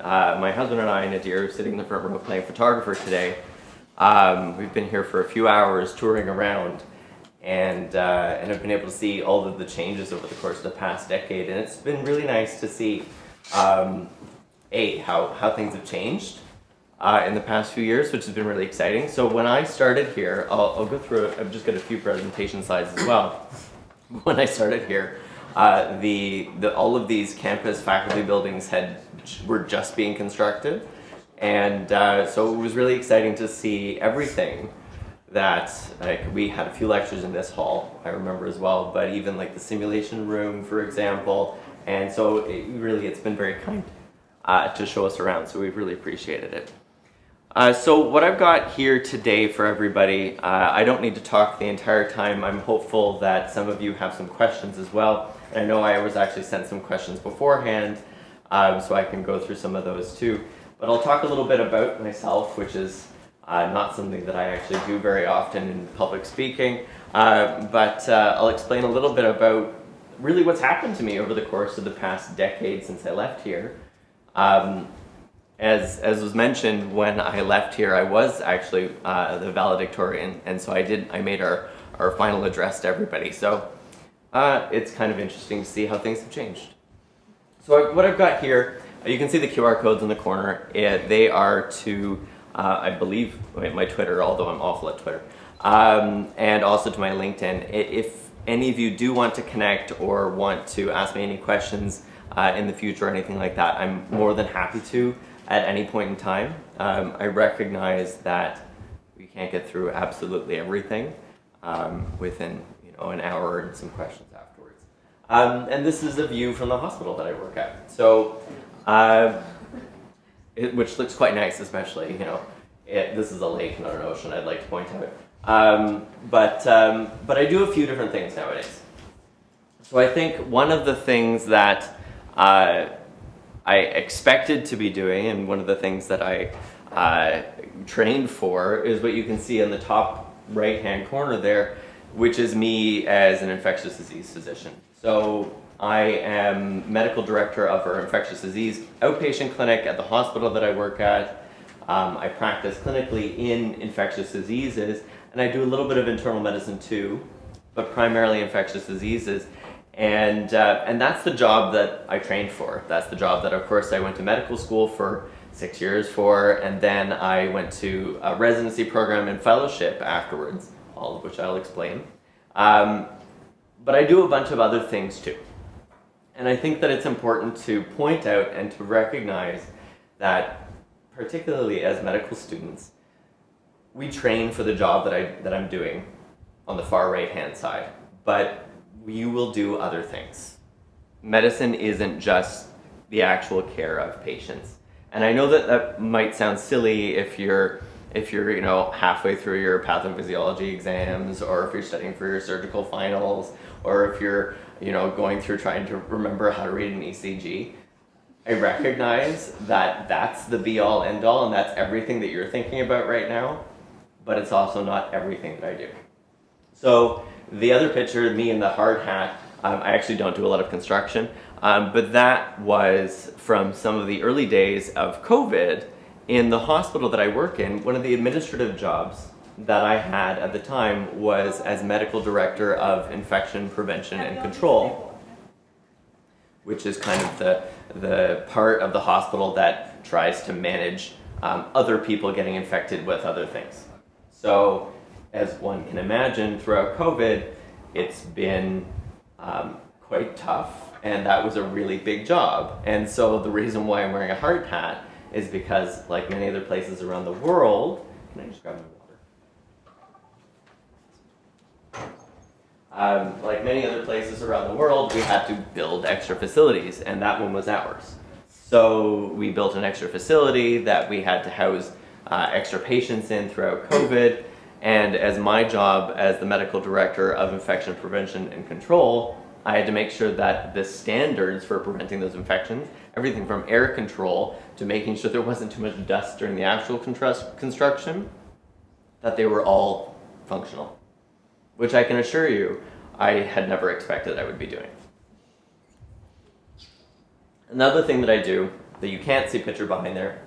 my husband and I, Nadir, are sitting in the front row playing photographer today. We've been here for a few hours touring around and have been able to see all of the changes over the course of the past decade. And it's been really nice to see, how things have changed in the past few years, which has been really exciting. So when I started here, I'll go through it. I've just got a few presentation slides as well. When I started here, all of these campus faculty buildings were just being constructed, and so it was really exciting to see everything that, like, we had a few lectures in this hall, I remember as well, but even like the simulation room, for example, and so it's been very kind to show us around, so we've really appreciated it. So what I've got here today for everybody, I don't need to talk the entire time. I'm hopeful that some of you have some questions as well. And I know I was actually sent some questions beforehand, so I can go through some of those too. But I'll talk a little bit about myself, which is not something that I actually do very often in public speaking. But I'll explain a little bit about really what's happened to me over the course of the past decade since I left here. As was mentioned, when I left here, I was actually the valedictorian, and so I made our final address to everybody. So it's kind of interesting to see how things have changed. So what I've got here, you can see the QR codes in the corner. They are to, I believe, my Twitter, although I'm awful at Twitter, and also to my LinkedIn. If any of you do want to connect or want to ask me any questions in the future or anything like that, I'm more than happy to at any point in time. I recognize that we can't get through absolutely everything within an hour and some questions afterwards. And this is a view from the hospital that I work at. So, which looks quite nice, especially, this is a lake, not an ocean, I'd like to point out. But I do a few different things nowadays. So I think one of the things that I expected to be doing, and one of the things that I trained for, is what you can see in the top right-hand corner there, which is me as an infectious disease physician. So I am medical director of our infectious disease outpatient clinic at the hospital that I work at. I practice clinically in infectious diseases, and I do a little bit of internal medicine too, but primarily infectious diseases. And that's the job that I trained for. That's the job that, of course, I went to medical school for 6 years for, and then I went to a residency program and fellowship afterwards, all of which I'll explain. But I do a bunch of other things too. And I think that it's important to point out and to recognize that, particularly as medical students, we train for the job that I'm doing on the far right-hand side, but you will do other things. Medicine isn't just the actual care of patients. And I know that might sound silly if you're halfway through your pathophysiology exams, or if you're studying for your surgical finals, or if you're going through trying to remember how to read an ECG. I recognize that that's the be-all, end-all, and that's everything that you're thinking about right now, but it's also not everything that I do. So the other picture, me in the hard hat, I actually don't do a lot of construction, but that was from some of the early days of COVID. In the hospital that I work in, one of the administrative jobs that I had at the time was as medical director of infection prevention and control, which is kind of the part of the hospital that tries to manage other people getting infected with other things. So, as one can imagine, throughout COVID, it's been quite tough, and that was a really big job. And so the reason why I'm wearing a hard hat is because, like many other places around the world, can I just grab my water? Like many other places around the world, we had to build extra facilities, and that one was ours. So we built an extra facility that we had to house extra patients in throughout COVID. And as my job as the medical director of infection prevention and control, I had to make sure that the standards for preventing those infections, everything from air control to making sure there wasn't too much dust during the actual construction, that they were all functional, which I can assure you I had never expected I would be doing. Another thing that I do that you can't see pictured behind there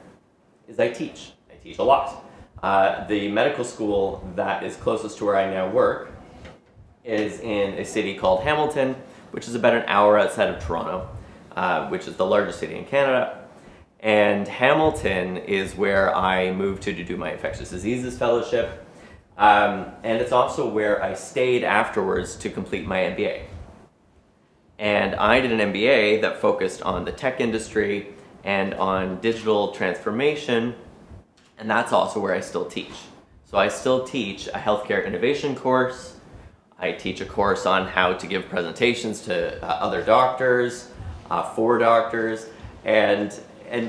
is I teach. I teach a lot. The medical school that is closest to where I now work is in a city called Hamilton, which is about an hour outside of Toronto, which is the largest city in Canada. And Hamilton is where I moved to do my infectious diseases fellowship. And it's also where I stayed afterwards to complete my MBA. And I did an MBA that focused on the tech industry and on digital transformation, and that's also where I still teach. So I still teach a healthcare innovation course. I teach a course on how to give presentations to other doctors, for doctors, and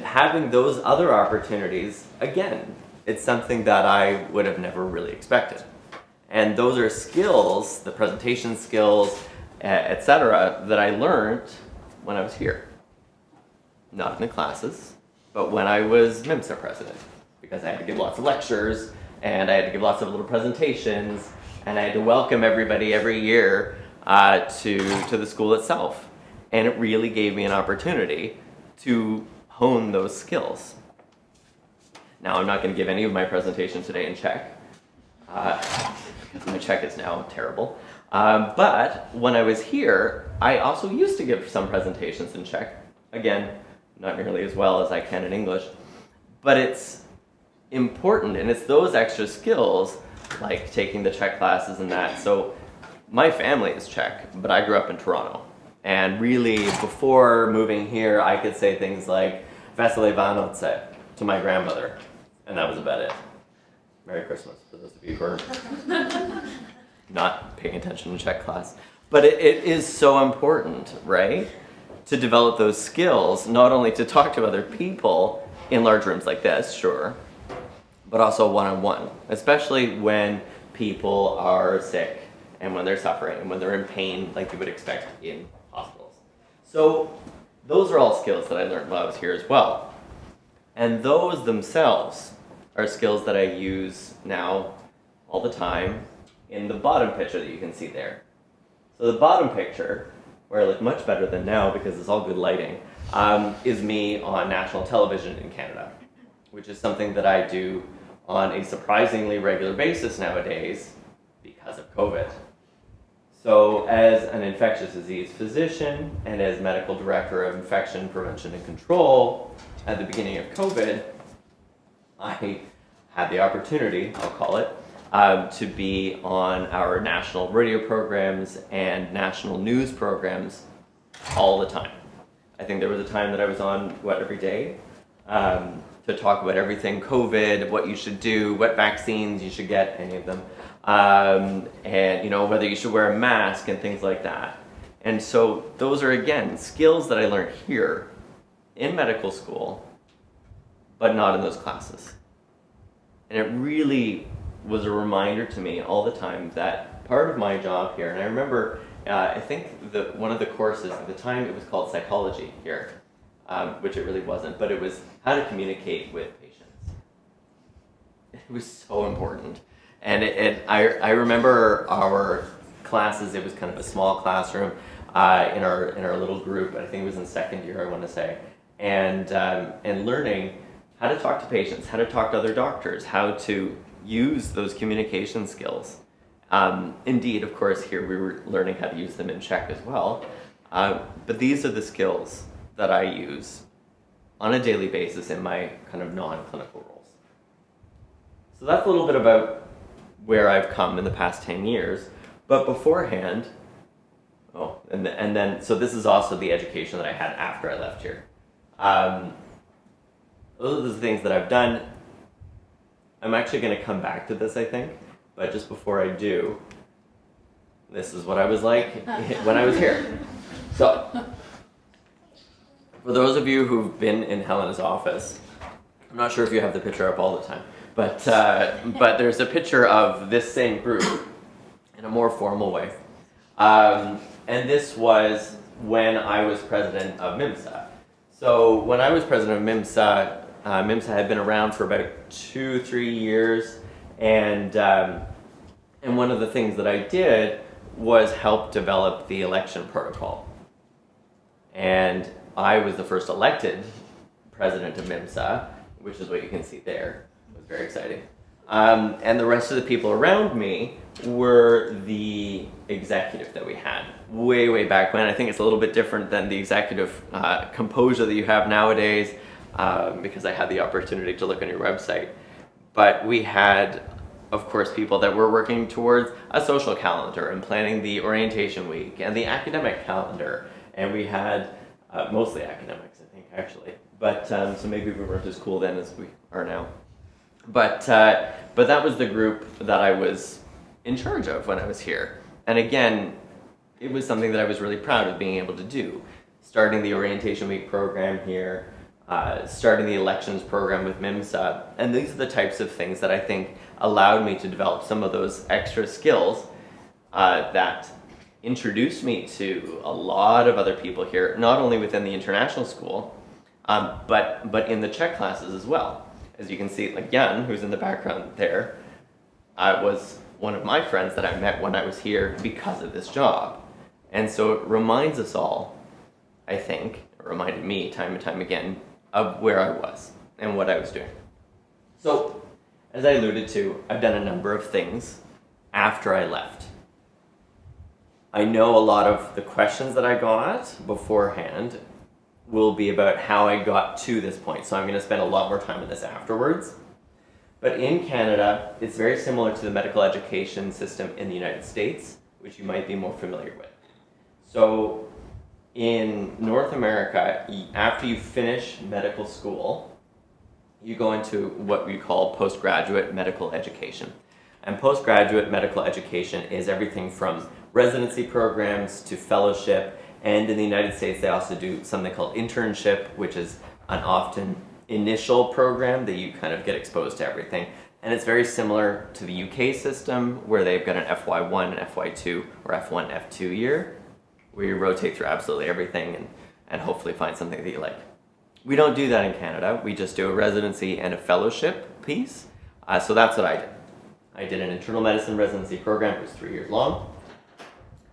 having those other opportunities, again, it's something that I would have never really expected. And those are skills, the presentation skills, etc., that I learned when I was here. Not in the classes, but when I was MIMSA president, because I had to give lots of lectures, and I had to give lots of little presentations, and I had to welcome everybody every year to the school itself. And it really gave me an opportunity to hone those skills. Now, I'm not going to give any of my presentation today in Czech, because my Czech is now terrible. But when I was here, I also used to give some presentations in Czech. Again, not nearly as well as I can in English. But it's important, and it's those extra skills, like taking the Czech classes and that. So my family is Czech, but I grew up in Toronto. And really, before moving here, I could say things like Veselé Vánoce to my grandmother, and that was about it. Merry Christmas, for those of you who are not paying attention in Czech class. But it is so important, right? To develop those skills, not only to talk to other people in large rooms like this, sure, but also one-on-one, especially when people are sick and when they're suffering and when they're in pain like you would expect in hospitals. So those are all skills that I learned while I was here as well. And those themselves are skills that I use now all the time in the bottom picture that you can see there. So the bottom picture, where I look much better than now because it's all good lighting, is me on national television in Canada, which is something that I do on a surprisingly regular basis nowadays because of COVID. So as an infectious disease physician and as medical director of infection prevention and control at the beginning of COVID, I had the opportunity, I'll call it, to be on our national radio programs and national news programs all the time. I think there was a time that I was on, every day, to talk about everything COVID, what you should do, what vaccines you should get, any of them, and whether you should wear a mask and things like that. And so those are, again, skills that I learned here in medical school, but not in those classes. And it really was a reminder to me all the time that part of my job here, and I remember, I think one of the courses at the time, it was called psychology here, which it really wasn't, but it was how to communicate with patients. It was so important. And I remember our classes, it was kind of a small classroom in our little group, I think it was in second year, I want to say, and learning how to talk to patients, how to talk to other doctors, how to use those communication skills. Indeed, of course, here we were learning how to use them in Czech as well. But these are the skills that I use on a daily basis in my kind of non-clinical roles. So that's a little bit about where I've come in the past 10 years. But beforehand, and then, so this is also the education that I had after I left here. Those are the things that I've done. I'm actually going to come back to this, I think, but just before I do, this is what I was like when I was here. So, for those of you who've been in Helena's office, I'm not sure if you have the picture up all the time, but there's a picture of this same group in a more formal way. And this was when I was president of MIMSA. So when I was president of MIMSA, MIMSA had been around for about 2-3 years, and one of the things that I did was help develop the election protocol. And I was the first elected president of MIMSA, which is what you can see there. It was very exciting. And the rest of the people around me were the executive that we had way back when. I think it's a little bit different than the executive composure that you have nowadays, because I had the opportunity to look on your website. But we had, of course, people that were working towards a social calendar and planning the orientation week and the academic calendar. And we had mostly academics, I think, actually. But so maybe we weren't as cool then as we are now. But that was the group that I was in charge of when I was here. And again, it was something that I was really proud of being able to do. Starting the orientation week program here, starting the elections program with MIMSA. And these are the types of things that I think allowed me to develop some of those extra skills that introduced me to a lot of other people here, not only within the international school, but in the Czech classes as well. As you can see, like Jan, who's in the background there, was one of my friends that I met when I was here because of this job. And so it reminds us all, I think, it reminded me time and time again, of where I was and what I was doing. So, as I alluded to, I've done a number of things after I left. I know a lot of the questions that I got beforehand will be about how I got to this point. So I'm going to spend a lot more time on this afterwards. But in Canada, it's very similar to the medical education system in the United States, which you might be more familiar with. So in North America, after you finish medical school, you go into what we call postgraduate medical education. And postgraduate medical education is everything from residency programs to fellowship. And in the United States, they also do something called internship, which is an often initial program that you kind of get exposed to everything. And it's very similar to the UK system, where they've got an FY1, an FY2, or F1, F2 year, where you rotate through absolutely everything and hopefully find something that you like. We don't do that in Canada. We just do a residency and a fellowship piece. So that's what I did. I did an internal medicine residency program. It was 3 years long.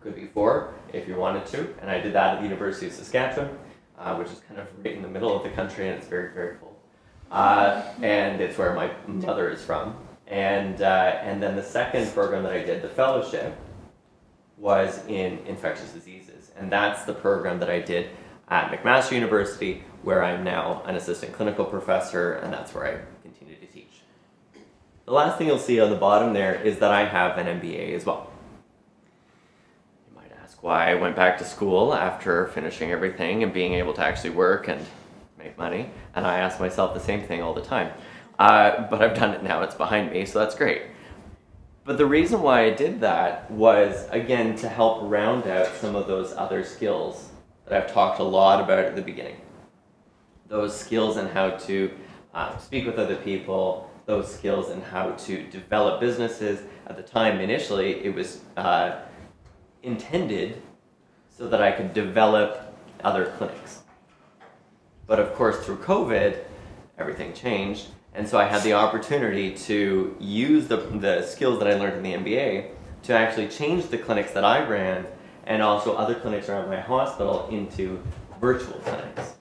Could be 4 if you wanted to. And I did that at the University of Saskatchewan, which is kind of right in the middle of the country, and it's very cold. And it's where my mother is from. And then the second program that I did, the fellowship, was in infectious diseases. And that's the program that I did at McMaster University, where I'm now an assistant clinical professor, and that's where I continue to teach. The last thing you'll see on the bottom there is that I have an MBA as well. Why I went back to school after finishing everything and being able to actually work and make money. And I ask myself the same thing all the time. But I've done it now, it's behind me, so that's great. But the reason why I did that was, again, to help round out some of those other skills that I've talked a lot about at the beginning. Those skills in how to speak with other people, those skills in how to develop businesses. At the time, initially, it was intended so that I could develop other clinics. But of course, through COVID, everything changed, and so I had the opportunity to use the skills that I learned in the MBA to actually change the clinics that I ran and also other clinics around my hospital into virtual clinics,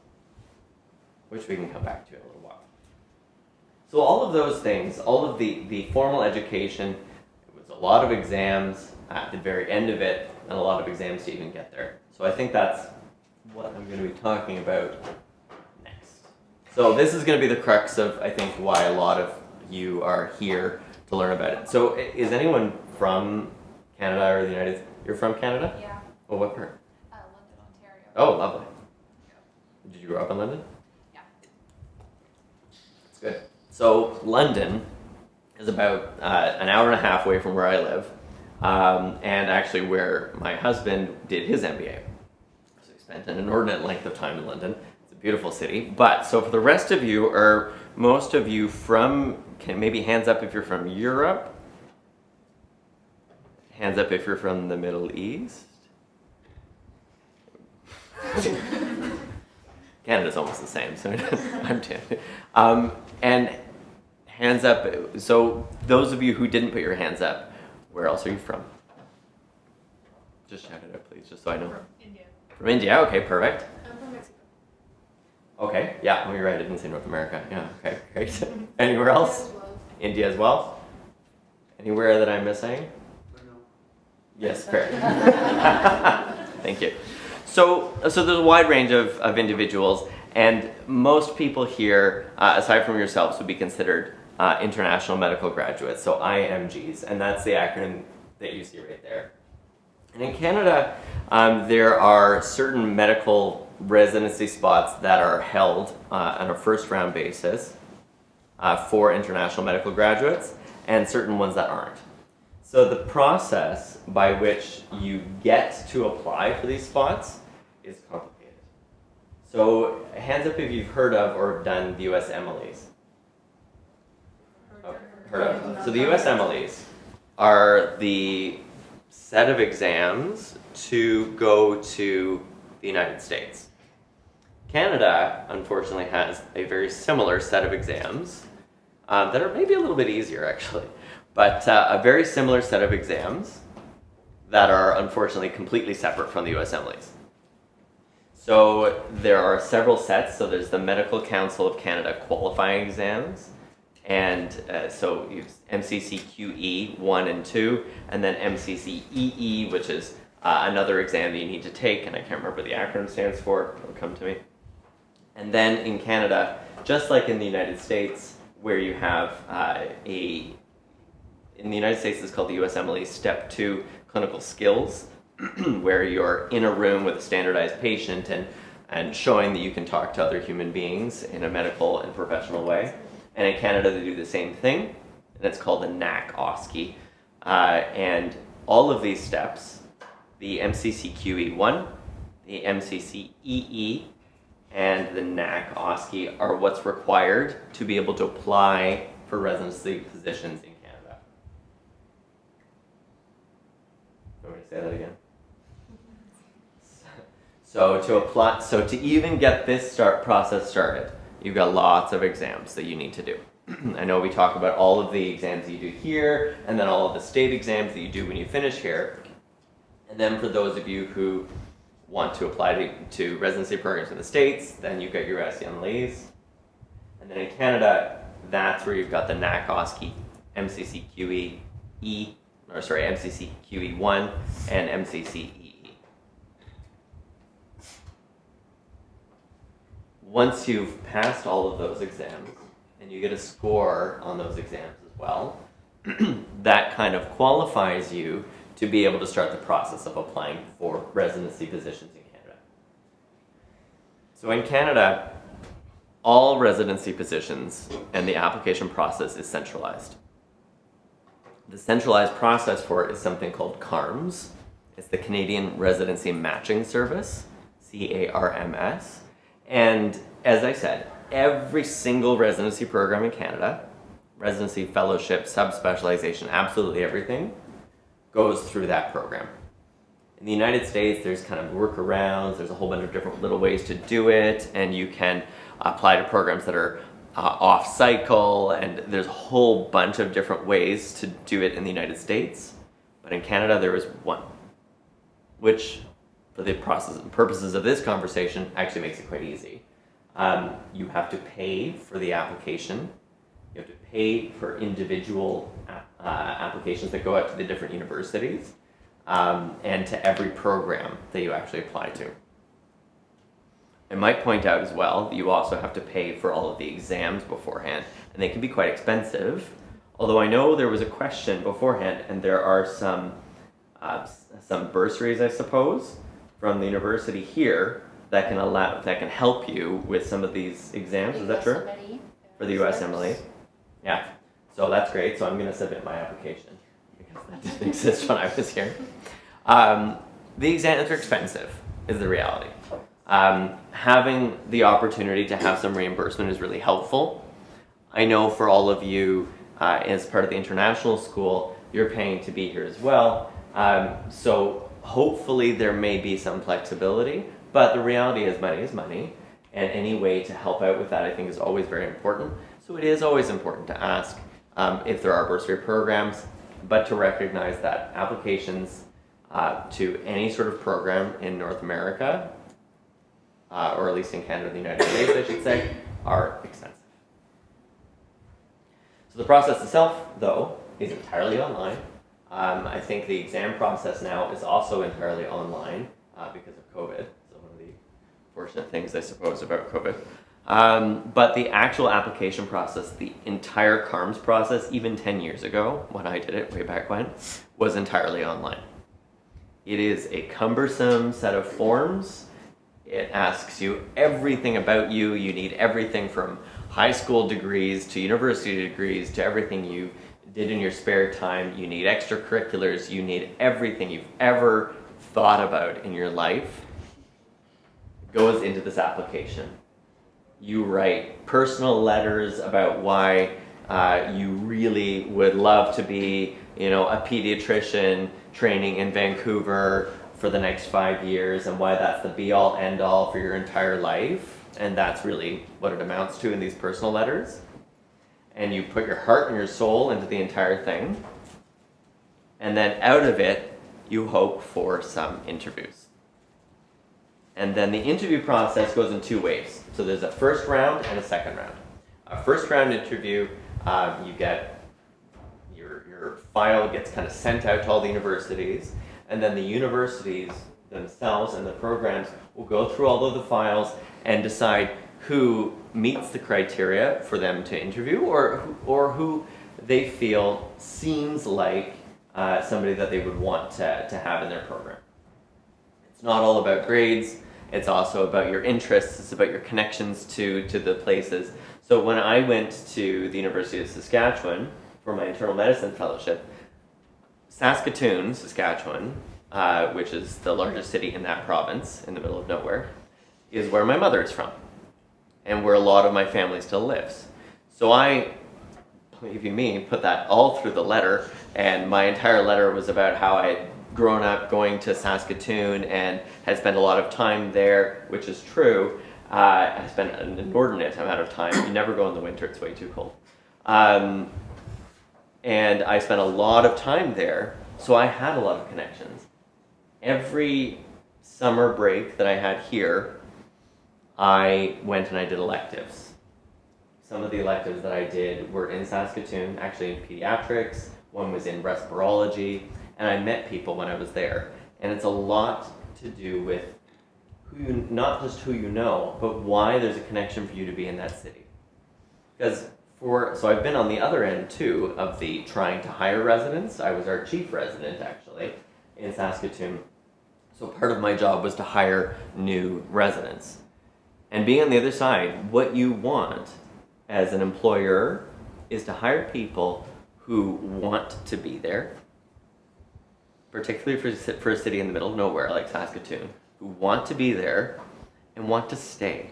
which we can come back to in a little while. So all of those things, all of the formal education, it was a lot of exams at the very end of it, and a lot of exams to even get there. So I think that's what I'm going to be talking about next. So this is going to be the crux of, I think, why a lot of you are here to learn about it. So is anyone from Canada or the United States? You're from Canada? Yeah. Well, what part? London, Ontario. Oh, lovely. Did you grow up in London? Yeah. That's good. So London is about an hour and a half away from where I live. And actually where my husband did his MBA. So he spent an inordinate length of time in London. It's a beautiful city. But, so for the rest of you, are most of you from, maybe hands up if you're from Europe? Hands up if you're from the Middle East? Canada's almost the same, so I'm kidding. And hands up, so those of you who didn't put your hands up, where else are you from? Just shout it out, please, just so I know. From India. From India, okay, perfect. I'm from Mexico. Okay, yeah, well, you're right, I didn't say North America. Yeah, okay, great. Anywhere else? India as well? Anywhere that I'm missing? Yes, fair. Thank you. So there's a wide range of individuals, and most people here, aside from yourselves, would be considered international medical graduates, so IMGs, and that's the acronym that you see right there. And in Canada, there are certain medical residency spots that are held on a first-round basis for international medical graduates, and certain ones that aren't. So the process by which you get to apply for these spots is complicated. So hands up if you've heard of or done the USMLEs. Heard of. So the USMLEs are the set of exams to go to the United States. Canada, unfortunately, has a very similar set of exams that are maybe a little bit easier, actually, but a very similar set of exams that are unfortunately completely separate from the USMLEs. So there are several sets. So there's the Medical Council of Canada qualifying exams, and so you have MCCQE 1 and 2, and then MCCEE, which is another exam that you need to take, and I can't remember what the acronym stands for. It'll come to me. And then in Canada, just like in the United States, where you have in the United States, it's called the USMLE Step 2 Clinical Skills, where you're in a room with a standardized patient and showing that you can talk to other human beings in a medical and professional way. And in Canada, they do the same thing, and it's called the NAC-OSCE. And all of these steps, the MCCQE1, the MCCEE, and the NAC-OSCE are what's required to be able to apply for residency positions in Canada. Want me to say that again? So to even get this process started, you've got lots of exams that you need to do. I know we talk about all of the exams that you do here, and then all of the state exams that you do when you finish here. And then for those of you who want to apply to residency programs in the States, then you've got your USMLEs. And then in Canada, that's where you've got the NAC-OSCE, MCCQE1, and MCCEE. Once you've passed all of those exams, and you get a score on those exams as well, that kind of qualifies you to be able to start the process of applying for residency positions in Canada. So in Canada, all residency positions and the application process is centralized. The centralized process for it is something called CARMS. It's the Canadian Residency Matching Service, CARMS. And as I said, every single residency program in Canada, residency, fellowship, subspecialization, absolutely everything, goes through that program. In the United States, there's kind of workarounds, there's a whole bunch of different little ways to do it, and you can apply to programs that are off-cycle, and there's a whole bunch of different ways to do it in the United States. But in Canada, there is one, which, for the purposes of this conversation, actually makes it quite easy. You have to pay for the application. You have to pay for individual applications that go out to the different universities and to every program that you actually apply to. I might point out as well that you also have to pay for all of the exams beforehand, and they can be quite expensive. Although I know there was a question beforehand, and there are some bursaries, I suppose, from the university here that can help you with some of these exams. Is that true? For the USMLE? Yeah. So that's great. So I'm going to submit my application because that didn't exist when I was here. The exams are expensive, is the reality. Having the opportunity to have some reimbursement is really helpful. I know for all of you, as part of the international school, you're paying to be here as well. So hopefully there may be some flexibility, but the reality is money, and any way to help out with that I think is always very important. So it is always important to ask if there are bursary programs, but to recognize that applications to any sort of program in North America or at least in Canada and the United States, I should say, are expensive. So the process itself, though, is entirely online. I think the exam process now is also entirely online because of COVID. So one of the fortunate things, I suppose, about COVID. But the actual application process, the entire CARMS process, even 10 years ago, when I did it way back when, was entirely online. It is a cumbersome set of forms. It asks you everything about you. You need everything from high school degrees to university degrees to everything you did in your spare time. You need extracurriculars. You need everything you've ever thought about in your life goes into this application. You write personal letters about why you really would love to be, a pediatrician training in Vancouver for the next 5 years, and why that's the be-all, end-all for your entire life. And that's really what it amounts to in these personal letters. And you put your heart and your soul into the entire thing. And then out of it, you hope for some interviews. And then the interview process goes in 2 ways. So there's a first round and a second round. A first round interview, you get your file gets kind of sent out to all the universities, and then the universities themselves and the programs will go through all of the files and decide who meets the criteria for them to interview, or who they feel seems like somebody that they would want to have in their program. It's not all about grades. It's also about your interests. It's about your connections to the places. So when I went to the University of Saskatchewan for my internal medicine fellowship, Saskatoon, Saskatchewan, which is the largest city in that province, in the middle of nowhere, is where my mother is from, and where a lot of my family still lives. So I, believe you me, put that all through the letter, and my entire letter was about how I had grown up going to Saskatoon and had spent a lot of time there, which is true. I spent an inordinate amount of time. You never go in the winter, it's way too cold. And I spent a lot of time there, so I had a lot of connections. Every summer break that I had here, I went and I did electives. Some of the electives that I did were in Saskatoon, actually in pediatrics. One was in respirology, and I met people when I was there. And it's a lot to do with not just who you know, but why there's a connection for you to be in that city. So I've been on the other end too of the trying to hire residents. I was our chief resident actually in Saskatoon. So part of my job was to hire new residents. And being on the other side, what you want as an employer is to hire people who want to be there, particularly for a city in the middle of nowhere like Saskatoon, who want to be there and want to stay.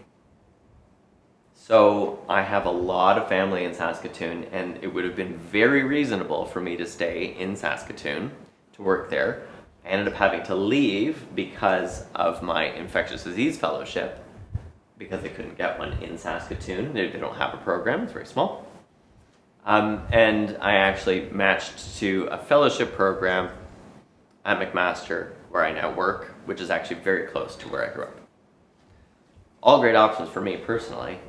So I have a lot of family in Saskatoon, and it would have been very reasonable for me to stay in Saskatoon to work there. I ended up having to leave because of my infectious disease fellowship, because they couldn't get one in Saskatoon. They don't have a program, it's very small. And I actually matched to a fellowship program at McMaster, where I now work, which is actually very close to where I grew up. All great options for me personally,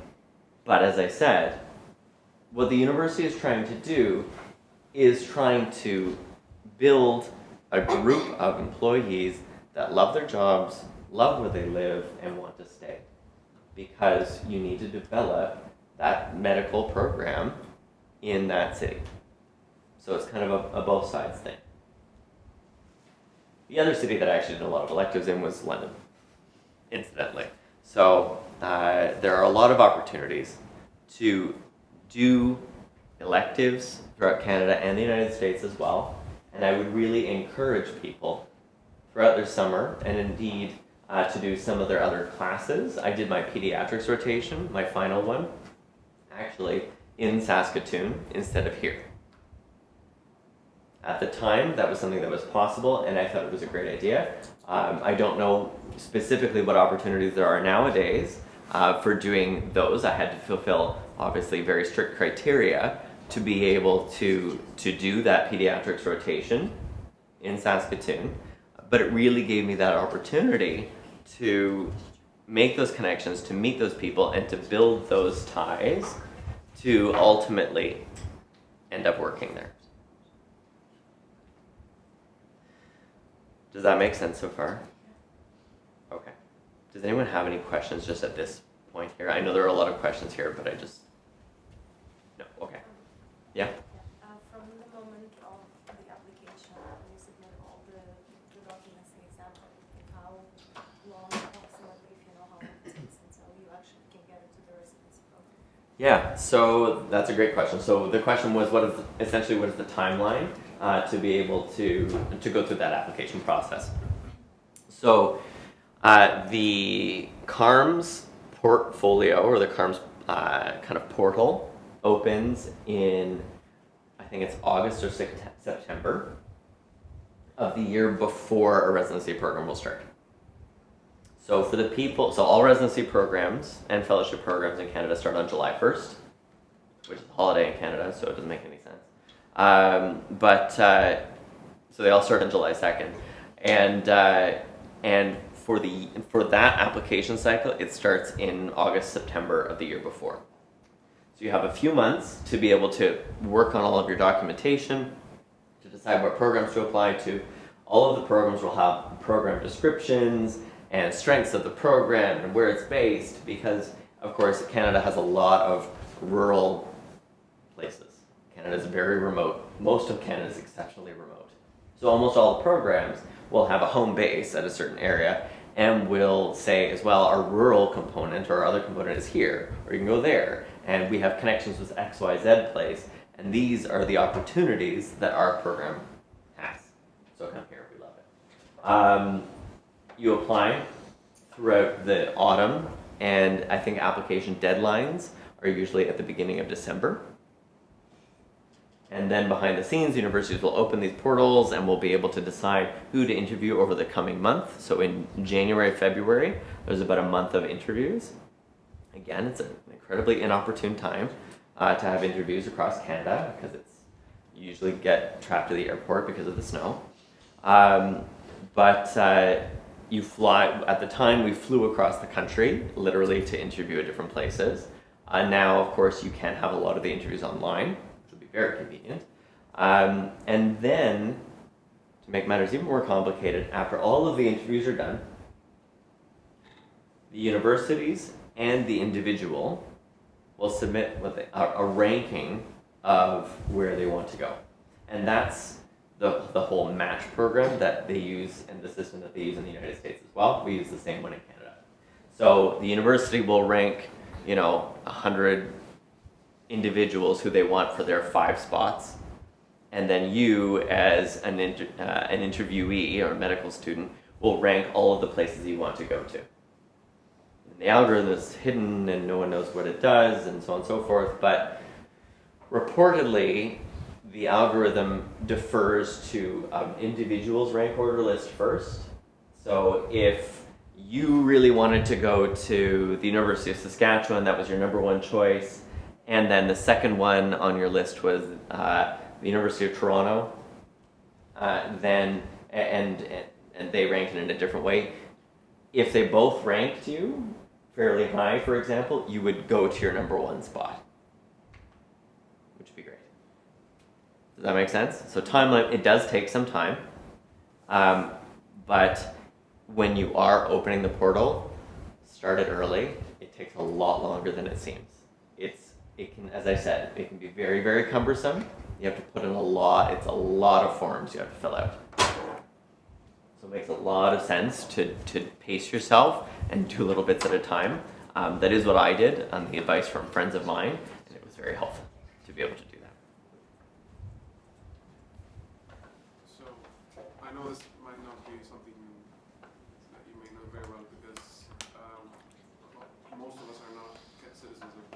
but as I said, what the university is trying to do is trying to build a group of employees that love their jobs, love where they live, and want to stay. Because you need to develop that medical program in that city. So it's kind of a both sides thing. The other city that I actually did a lot of electives in was London, incidentally. So there are a lot of opportunities to do electives throughout Canada and the United States as well. And I would really encourage people throughout their summer, and indeed to do some of their other classes. I did my pediatrics rotation, my final one, actually in Saskatoon instead of here. At the time, that was something that was possible, and I thought it was a great idea. I don't know specifically what opportunities there are nowadays for doing those. I had to fulfill, obviously, very strict criteria to be able to do that pediatrics rotation in Saskatoon. But it really gave me that opportunity to make those connections, to meet those people, and to build those ties to ultimately end up working there. Does that make sense so far? Okay. Does anyone have any questions just at this point here? I know there are a lot of questions here, but no, okay. Yeah? From the moment of the application, when you submit all the documents and exams, everything, how long approximately, if you know how long it takes until you actually can get into the residency program? Yeah, so that's a great question. So the question was, what is the timeline to be able to go through that application process? So the CARMS portfolio, or the CARMS kind of portal, opens in, I think it's August or September of the year before a residency program will start. So for the people, all residency programs and fellowship programs in Canada start on July 1st, which is a holiday in Canada, so it doesn't make any sense. So they all start on July 2nd. And for that application cycle, it starts in August, September of the year before. So you have a few months to be able to work on all of your documentation, to decide what programs to apply to. All of the programs will have program descriptions and strengths of the program and where it's based, because of course Canada has a lot of rural places. Canada is very remote. Most of Canada is exceptionally remote. So almost all the programs will have a home base at a certain area, and will say as well, our rural component or our other component is here, or you can go there, and we have connections with XYZ place, and these are the opportunities that our program has. So come here, we love it. You apply throughout the autumn, and I think application deadlines are usually at the beginning of December. And then behind the scenes, universities will open these portals and we'll be able to decide who to interview over the coming month. So in January, February, there's about a month of interviews. Again, it's an incredibly inopportune time to have interviews across Canada, because you usually get trapped at the airport because of the snow. You fly, at the time we flew across the country, literally to interview at different places. Now, of course, you can have a lot of the interviews online, which will be very convenient. And then, to make matters even more complicated, after all of the interviews are done, the universities and the individual will submit a ranking of where they want to go. And that's the whole match program that they use, and the system that they use in the United States as well. We use the same one in Canada. So the university will rank, 100 individuals who they want for their 5 spots, and then you, as an interviewee or a medical student, will rank all of the places you want to go to. And the algorithm is hidden, and no one knows what it does, and so on and so forth. But reportedly, the algorithm defers to individuals' rank order list first. So if you really wanted to go to the University of Saskatchewan, that was your number 1 choice, and then the second one on your list was the University of Toronto, then and they ranked it in a different way. If they both ranked you fairly high, for example, you would go to your number 1 spot, which would be great. Does that make sense? So timeline, it does take some time, but when you are opening the portal, start it early. It takes a lot longer than it seems. It can, as I said, it can be very, very cumbersome. You have to put in a lot. It's a lot of forms you have to fill out. So it makes a lot of sense to pace yourself and do little bits at a time. That is what I did on the advice from friends of mine, and it was very helpful to be able to do that. So I know this might not be something that you may know very well, because most of us are not citizens of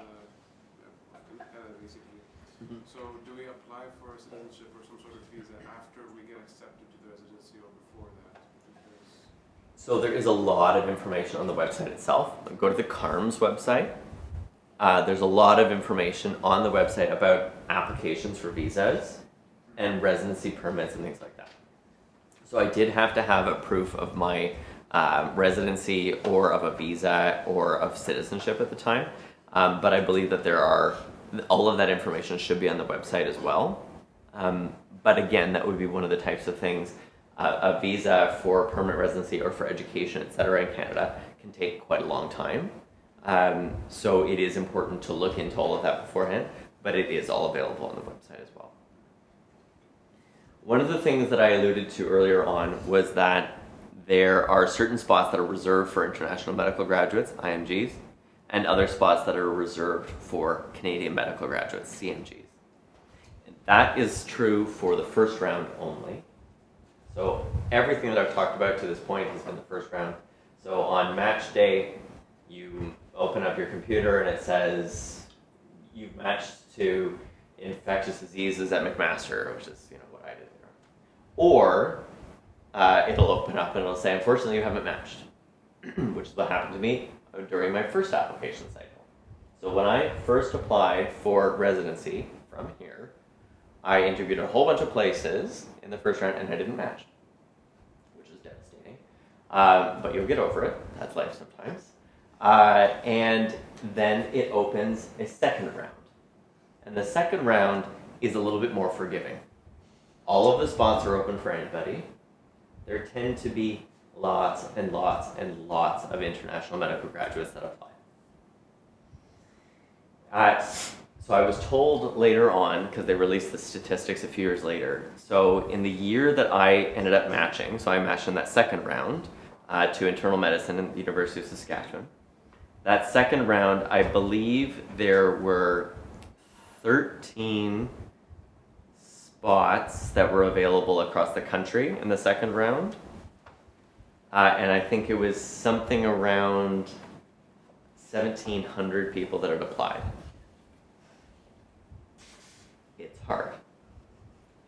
Canada, basically. Mm-hmm. So do we apply for citizenship or some sort of visa after we get accepted to the residency, or before that? So there is a lot of information on the website itself. Go to the CARMS website. There's a lot of information on the website about applications for visas and residency permits and things like that. So I did have to have a proof of my residency or of a visa or of citizenship at the time. But I believe that all of that information should be on the website as well. But again, that would be one of the types of things. A visa for permanent residency or for education, etc., in Canada can take quite a long time. So it is important to look into all of that beforehand, but it is all available on the website as well. One of the things that I alluded to earlier on was that there are certain spots that are reserved for international medical graduates, IMGs, and other spots that are reserved for Canadian medical graduates, CMGs. And that is true for the first round only. So everything that I've talked about to this point has been the first round. So on match day, you open up your computer and it says you've matched to infectious diseases at McMaster, which is what I did there. Or it'll open up and it'll say, unfortunately, you haven't matched, which is what happened to me during my first application cycle. So when I first applied for residency from here, I interviewed a whole bunch of places in the first round and I didn't match, which is devastating. But you'll get over it. That's life sometimes. And then it opens a second round. And the second round is a little bit more forgiving. All of the spots are open for anybody. There tend to be lots and lots and lots of international medical graduates that apply. So I was told later on, because they released the statistics a few years later, so in the year that I ended up matching, so I matched in that second round to internal medicine at the University of Saskatchewan. That second round, I believe there were 13 spots that were available across the country in the second round. And I think it was something around 1,700 people that had applied. It's hard.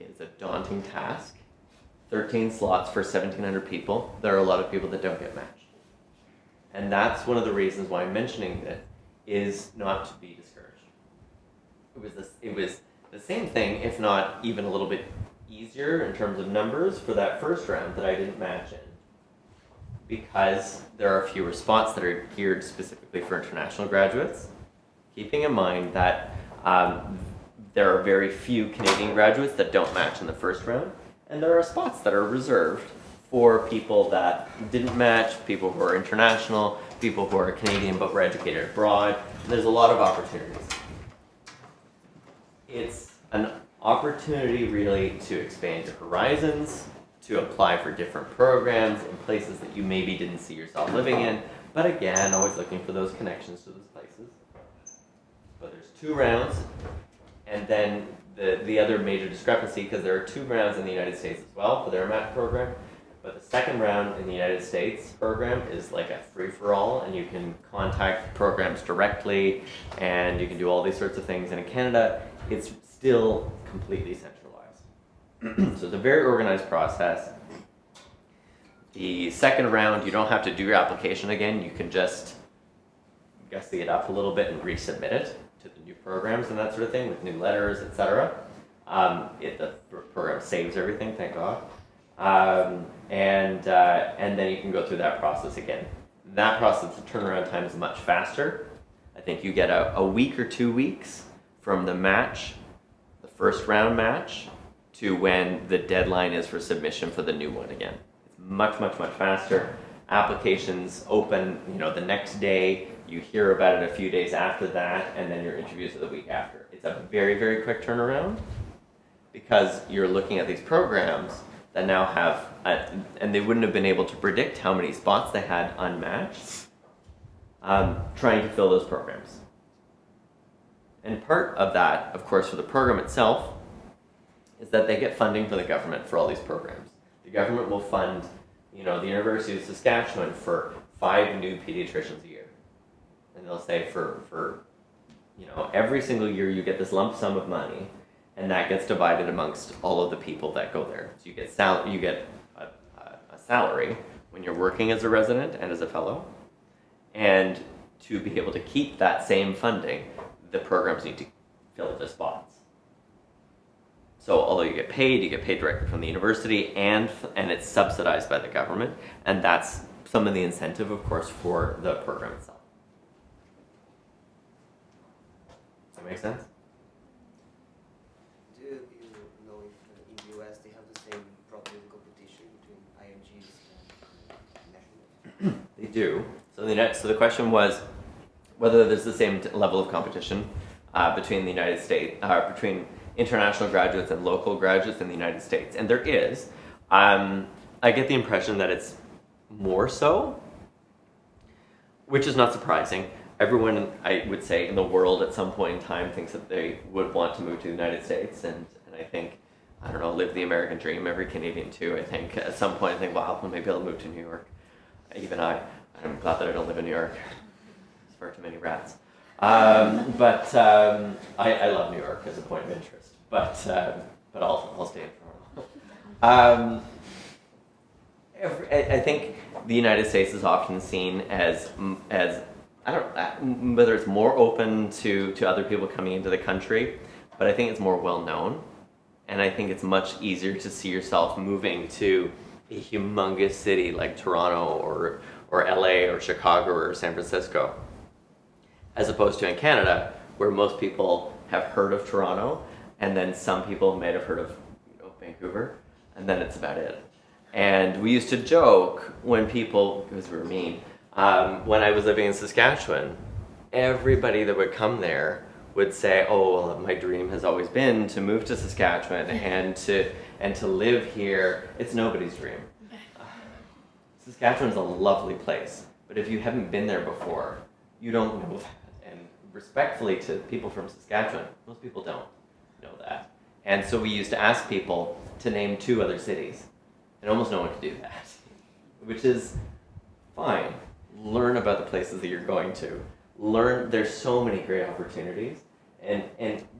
It's a daunting task. 13 slots for 1,700 people. There are a lot of people that don't get matched. And that's one of the reasons why I'm mentioning it, is not to be discouraged. It was the same thing, if not even a little bit easier in terms of numbers for that first round that I didn't match in, because there are fewer spots that are geared specifically for international graduates, keeping in mind that there are very few Canadian graduates that don't match in the first round, and there are spots that are reserved for people that didn't match, people who are international, people who are Canadian but were educated abroad. There's a lot of opportunities. It's an opportunity really to expand your horizons, to apply for different programs in places that you maybe didn't see yourself living in, but again, always looking for those connections to those places. But there's 2 rounds, and then the other major discrepancy, because there are 2 rounds in the United States as well for their MAT program, but the second round in the United States program is like a free-for-all, and you can contact programs directly, and you can do all these sorts of things. And in Canada, it's still completely centralized. So it's a very organized process. The second round, you don't have to do your application again. You can just gussy it up a little bit and resubmit it to the new programs and that sort of thing with new letters, etc. The program saves everything, thank God. And then you can go through that process again. That process, the turnaround time is much faster. I think you get a week or 2 weeks from the match, the first round match, to when the deadline is for submission for the new one again. It's much, much, much faster. Applications open, the next day. You hear about it a few days after that, and then your interviews are the week after. It's a very, very quick turnaround, because you're looking at these programs that now have, and they wouldn't have been able to predict how many spots they had unmatched, trying to fill those programs. And part of that, of course, for the program itself, is that they get funding from the government for all these programs. The government will fund, the University of Saskatchewan for 5 new pediatricians a year. And they'll say for every single year you get this lump sum of money, and that gets divided amongst all of the people that go there. So you get a salary when you're working as a resident and as a fellow. And to be able to keep that same funding, the programs need to fill the spots. So although you get paid directly from the university, and it's subsidized by the government, and that's some of the incentive, of course, for the program itself. Does that make sense? Do you know if in the US they have the same property competition between IMGs and national? They do. So the question was whether there's the same level of competition between the United States, between international graduates and local graduates in the United States, and there is. I get the impression that it's more so, which is not surprising. Everyone, I would say, in the world at some point in time thinks that they would want to move to the United States, and I think, I don't know, live the American dream. Every Canadian too, I think. At some point I think, wow, well, maybe I'll move to New York. Even I'm glad that I don't live in New York. There's far too many rats. But I love New York as a point of interest. But I'll stay in Toronto. I think the United States is often seen as I don't whether it's more open to other people coming into the country, but I think it's more well known, and I think it's much easier to see yourself moving to a humongous city like Toronto or LA or Chicago or San Francisco, as opposed to in Canada, where most people have heard of Toronto, and then some people might have heard of Vancouver, and then it's about it. And we used to joke when people, because we were mean, when I was living in Saskatchewan, everybody that would come there would say, oh, well, my dream has always been to move to Saskatchewan and to live here. It's nobody's dream. Saskatchewan's a lovely place, but if you haven't been there before, you don't know that. And respectfully to people from Saskatchewan, most people don't know that. And so we used to ask people to name 2 other cities, and almost no one could do that, which is fine. Learn about the places that you're going to. There's so many great opportunities, and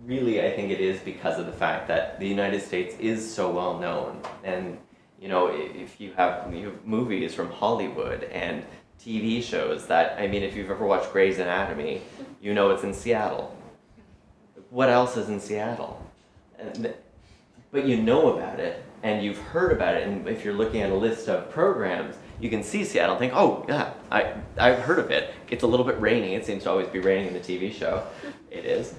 really I think it is because of the fact that the United States is so well known. And if you have movies from Hollywood and TV shows that, I mean, if you've ever watched Grey's Anatomy, you know it's in Seattle. What else is in Seattle? But you know about it, and you've heard about it, and if you're looking at a list of programs, you can see Seattle and think, oh, yeah, I've heard of it. It's a little bit rainy. It seems to always be raining in the TV show. It is.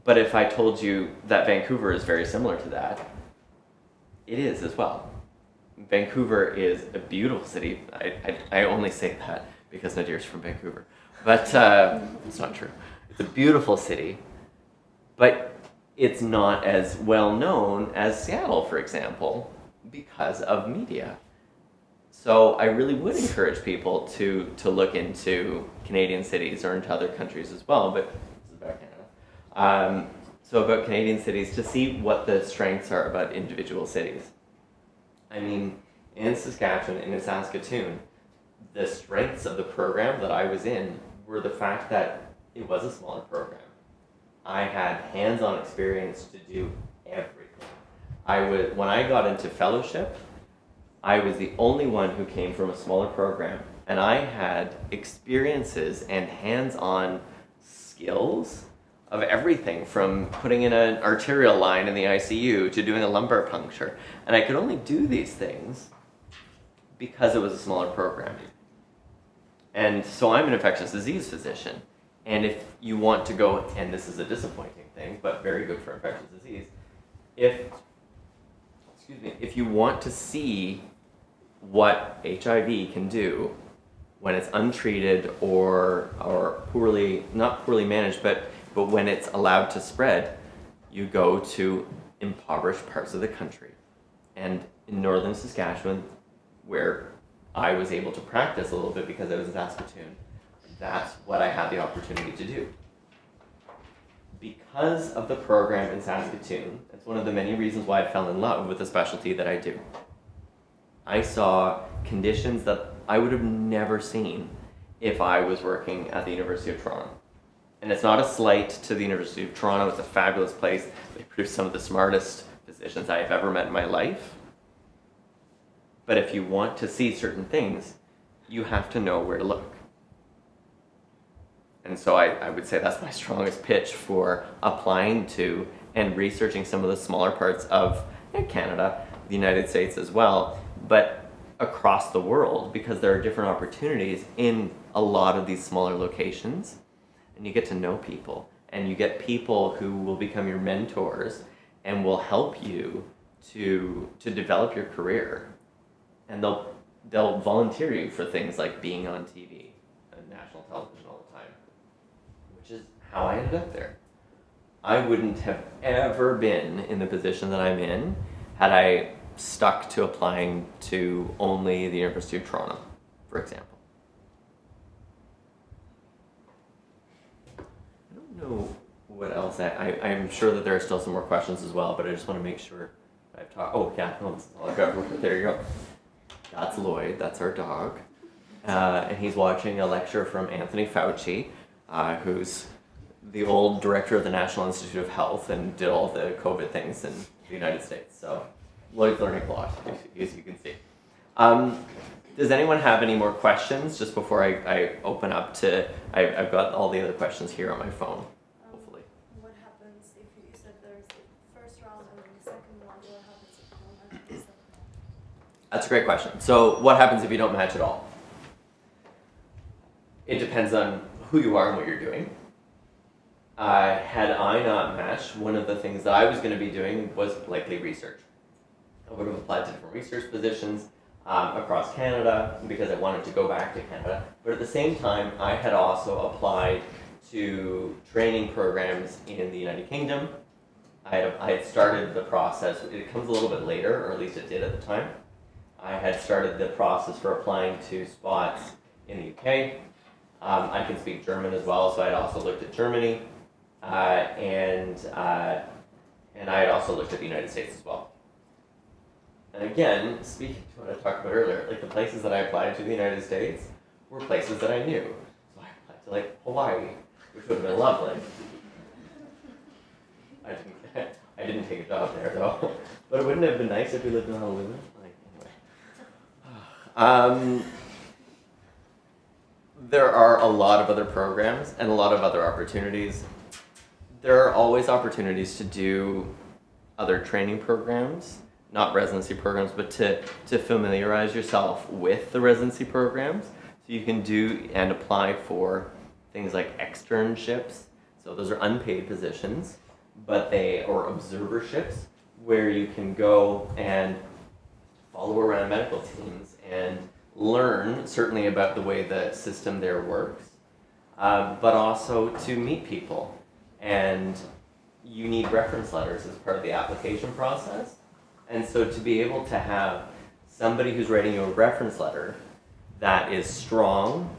But if I told you that Vancouver is very similar to that, it is as well. Vancouver is a beautiful city. I only say that because Nadir's from Vancouver. But it's not true. It's a beautiful city, but it's not as well known as Seattle, for example, because of media. So I really would encourage people to look into Canadian cities or into other countries as well, but this is about Canada. So about Canadian cities, to see what the strengths are about individual cities. I mean, in Saskatchewan and in Saskatoon, the strengths of the program that I was in were the fact that it was a smaller program. I had hands-on experience to do everything. When I got into fellowship, I was the only one who came from a smaller program, and I had experiences and hands-on skills of everything from putting in an arterial line in the ICU to doing a lumbar puncture. And I could only do these things because it was a smaller program. And so I'm an infectious disease physician. And if you want to go, and this is a disappointing thing, but very good for infectious disease, if you want to see what HIV can do when it's untreated or not poorly managed, but when it's allowed to spread, you go to impoverished parts of the country. And in northern Saskatchewan, where I was able to practice a little bit because I was in Saskatoon, that's what I had the opportunity to do. Because of the program in Saskatoon, that's one of the many reasons why I fell in love with the specialty that I do. I saw conditions that I would have never seen if I was working at the University of Toronto. And it's not a slight to the University of Toronto, it's a fabulous place. They produce some of the smartest physicians I have ever met in my life. But if you want to see certain things, you have to know where to look. And so I would say that's my strongest pitch for applying to and researching some of the smaller parts of Canada, the United States as well, but across the world, because there are different opportunities in a lot of these smaller locations, and you get to know people, and you get people who will become your mentors and will help you to develop your career, and they'll volunteer you for things like being on TV and national television all the time, which is how I ended up there. I wouldn't have ever been in the position that I'm in had I stuck to applying to only the University of Toronto, for example. I don't know what else. I'm sure that there are still some more questions as well, but I just want to make sure I've talked. Oh, yeah, no, this is all I've got. There you go. That's Lloyd, that's our dog. And he's watching a lecture from Anthony Fauci, who's the old director of the National Institute of Health and did all the COVID things in the United States. So Lloyd's learning a lot, as you can see. Does anyone have any more questions just before I open up to, I've got all the other questions here on my phone, hopefully. What happens if you said there's the first round and then the second round? What happens if you don't have the second round? That's a great question. So what happens if you don't match at all? It depends on who you are and what you're doing. Had I not matched, one of the things that I was going to be doing was likely research. I would have applied to different research positions across Canada because I wanted to go back to Canada. But at the same time, I had also applied to training programs in the United Kingdom. I had started the process. It comes a little bit later, or at least it did at the time. I had started the process for applying to spots in the UK. I can speak German as well, so I had also looked at Germany. And I had also looked at the United States as well. And again, speaking to what I talked about earlier, like the places that I applied to in the United States were places that I knew. So I applied to like Hawaii, which would have been lovely. I didn't take a job there though. But it wouldn't have been nice if we lived in Honolulu. Like anyway. There are a lot of other programs and a lot of other opportunities. There are always opportunities to do other training programs, not residency programs, but to familiarize yourself with the residency programs. So you can do and apply for things like externships. So those are unpaid positions, but or observerships, where you can go and follow around medical teams and learn certainly about the way the system there works, but also to meet people. And you need reference letters as part of the application process. And so to be able to have somebody who's writing you a reference letter that is strong,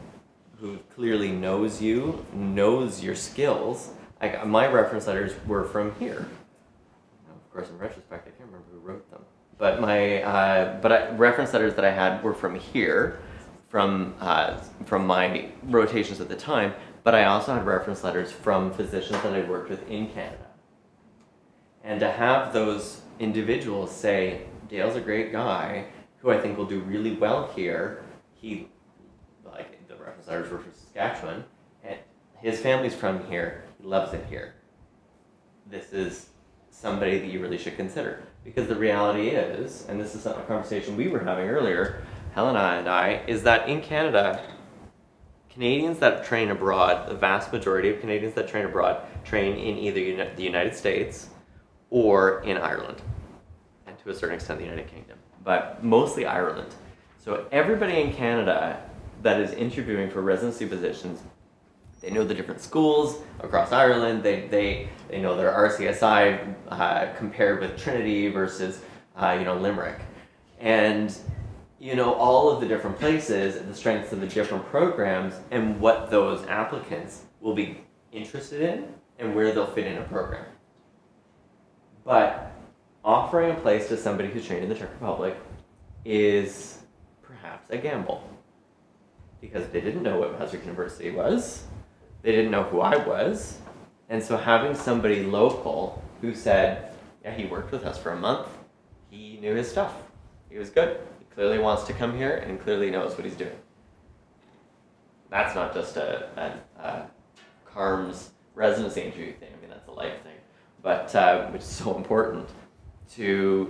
who clearly knows you, knows your skills. Like my reference letters were from here. Of course, in retrospect, I can't remember who wrote them. But reference letters that I had were from here, from my rotations at the time. But I also had reference letters from physicians that I'd worked with in Canada. And to have those individuals say, Dale's a great guy, who I think will do really well here. The reference letters were from Saskatchewan, and his family's from here, he loves it here. This is somebody that you really should consider. Because the reality is, and this is a conversation we were having earlier, Helena and I, is that in Canada, Canadians that train abroad, the vast majority of Canadians that train abroad, train in either the United States or in Ireland, and to a certain extent the United Kingdom, but mostly Ireland. So everybody in Canada that is interviewing for residency positions, they know the different schools across Ireland, they know their RCSI compared with Trinity versus Limerick. And all of the different places, the strengths of the different programs, and what those applicants will be interested in, and where they'll fit in a program. But offering a place to somebody who's trained in the Czech Republic is perhaps a gamble. Because they didn't know what Maastricht University was, they didn't know who I was, and so having somebody local who said, yeah, he worked with us for a month, he knew his stuff, he was good. Clearly wants to come here and clearly knows what he's doing. That's not just a CARMS residency interview thing. I mean, that's a life thing. But which is so important to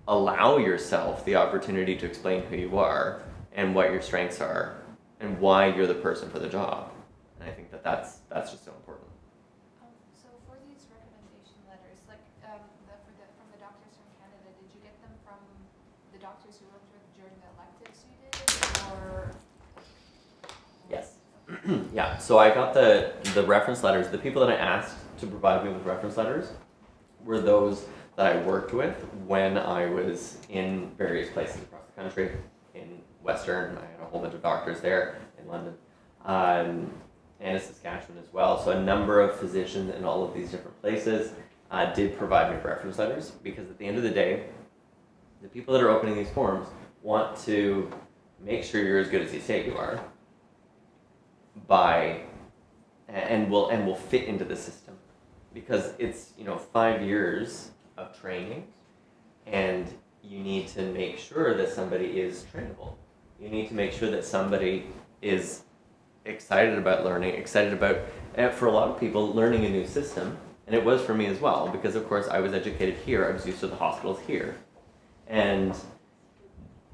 allow yourself the opportunity to explain who you are and what your strengths are and why you're the person for the job. And I think that that's just so important. So for these recommendation letters, like from the doctors from Canada, did you get them from the doctors you worked with during the electives you did, or? Yes. Yeah, so I got the reference letters. The people that I asked to provide me with reference letters were those that I worked with when I was in various places across the country. In Western, I had a whole bunch of doctors there, in London, and in Saskatchewan as well. So a number of physicians in all of these different places did provide me with reference letters, because at the end of the day, the people that are opening these forms want to make sure you're as good as you say you are, and will fit into the system, because it's 5 years of training, and you need to make sure that somebody is trainable. You need to make sure that somebody is excited about learning, excited about, for a lot of people, learning a new system. And it was for me as well, because of course I was educated here, I was used to the hospitals here. And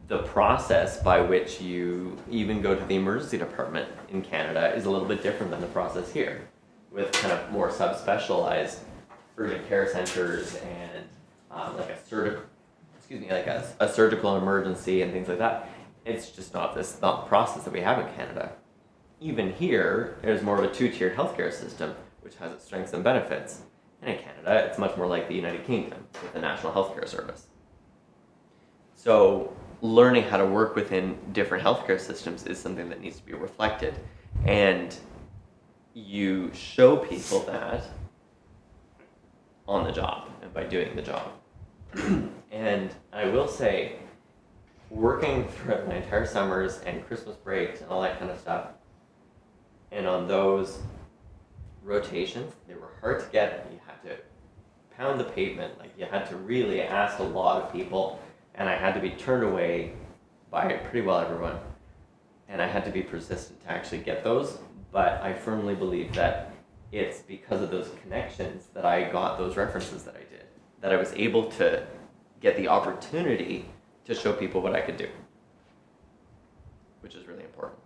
the process by which you even go to the emergency department in Canada is a little bit different than the process here, with kind of more subspecialized urgent care centers and like a surgical emergency and things like that. It's just not the process that we have in Canada. Even here, there's more of a two-tiered healthcare system, which has its strengths and benefits. And in Canada, it's much more like the United Kingdom with the National Healthcare Service. So learning how to work within different healthcare systems is something that needs to be reflected. And you show people that on the job and by doing the job. And I will say, working throughout my entire summers and Christmas breaks and all that kind of stuff, and on those rotations, they were hard to get. You had to pound the pavement, like you had to really ask a lot of people, and I had to be turned away by pretty well everyone. And I had to be persistent to actually get those, but I firmly believe that it's because of those connections that I got those references that I did, that I was able to get the opportunity to show people what I could do, which is really important.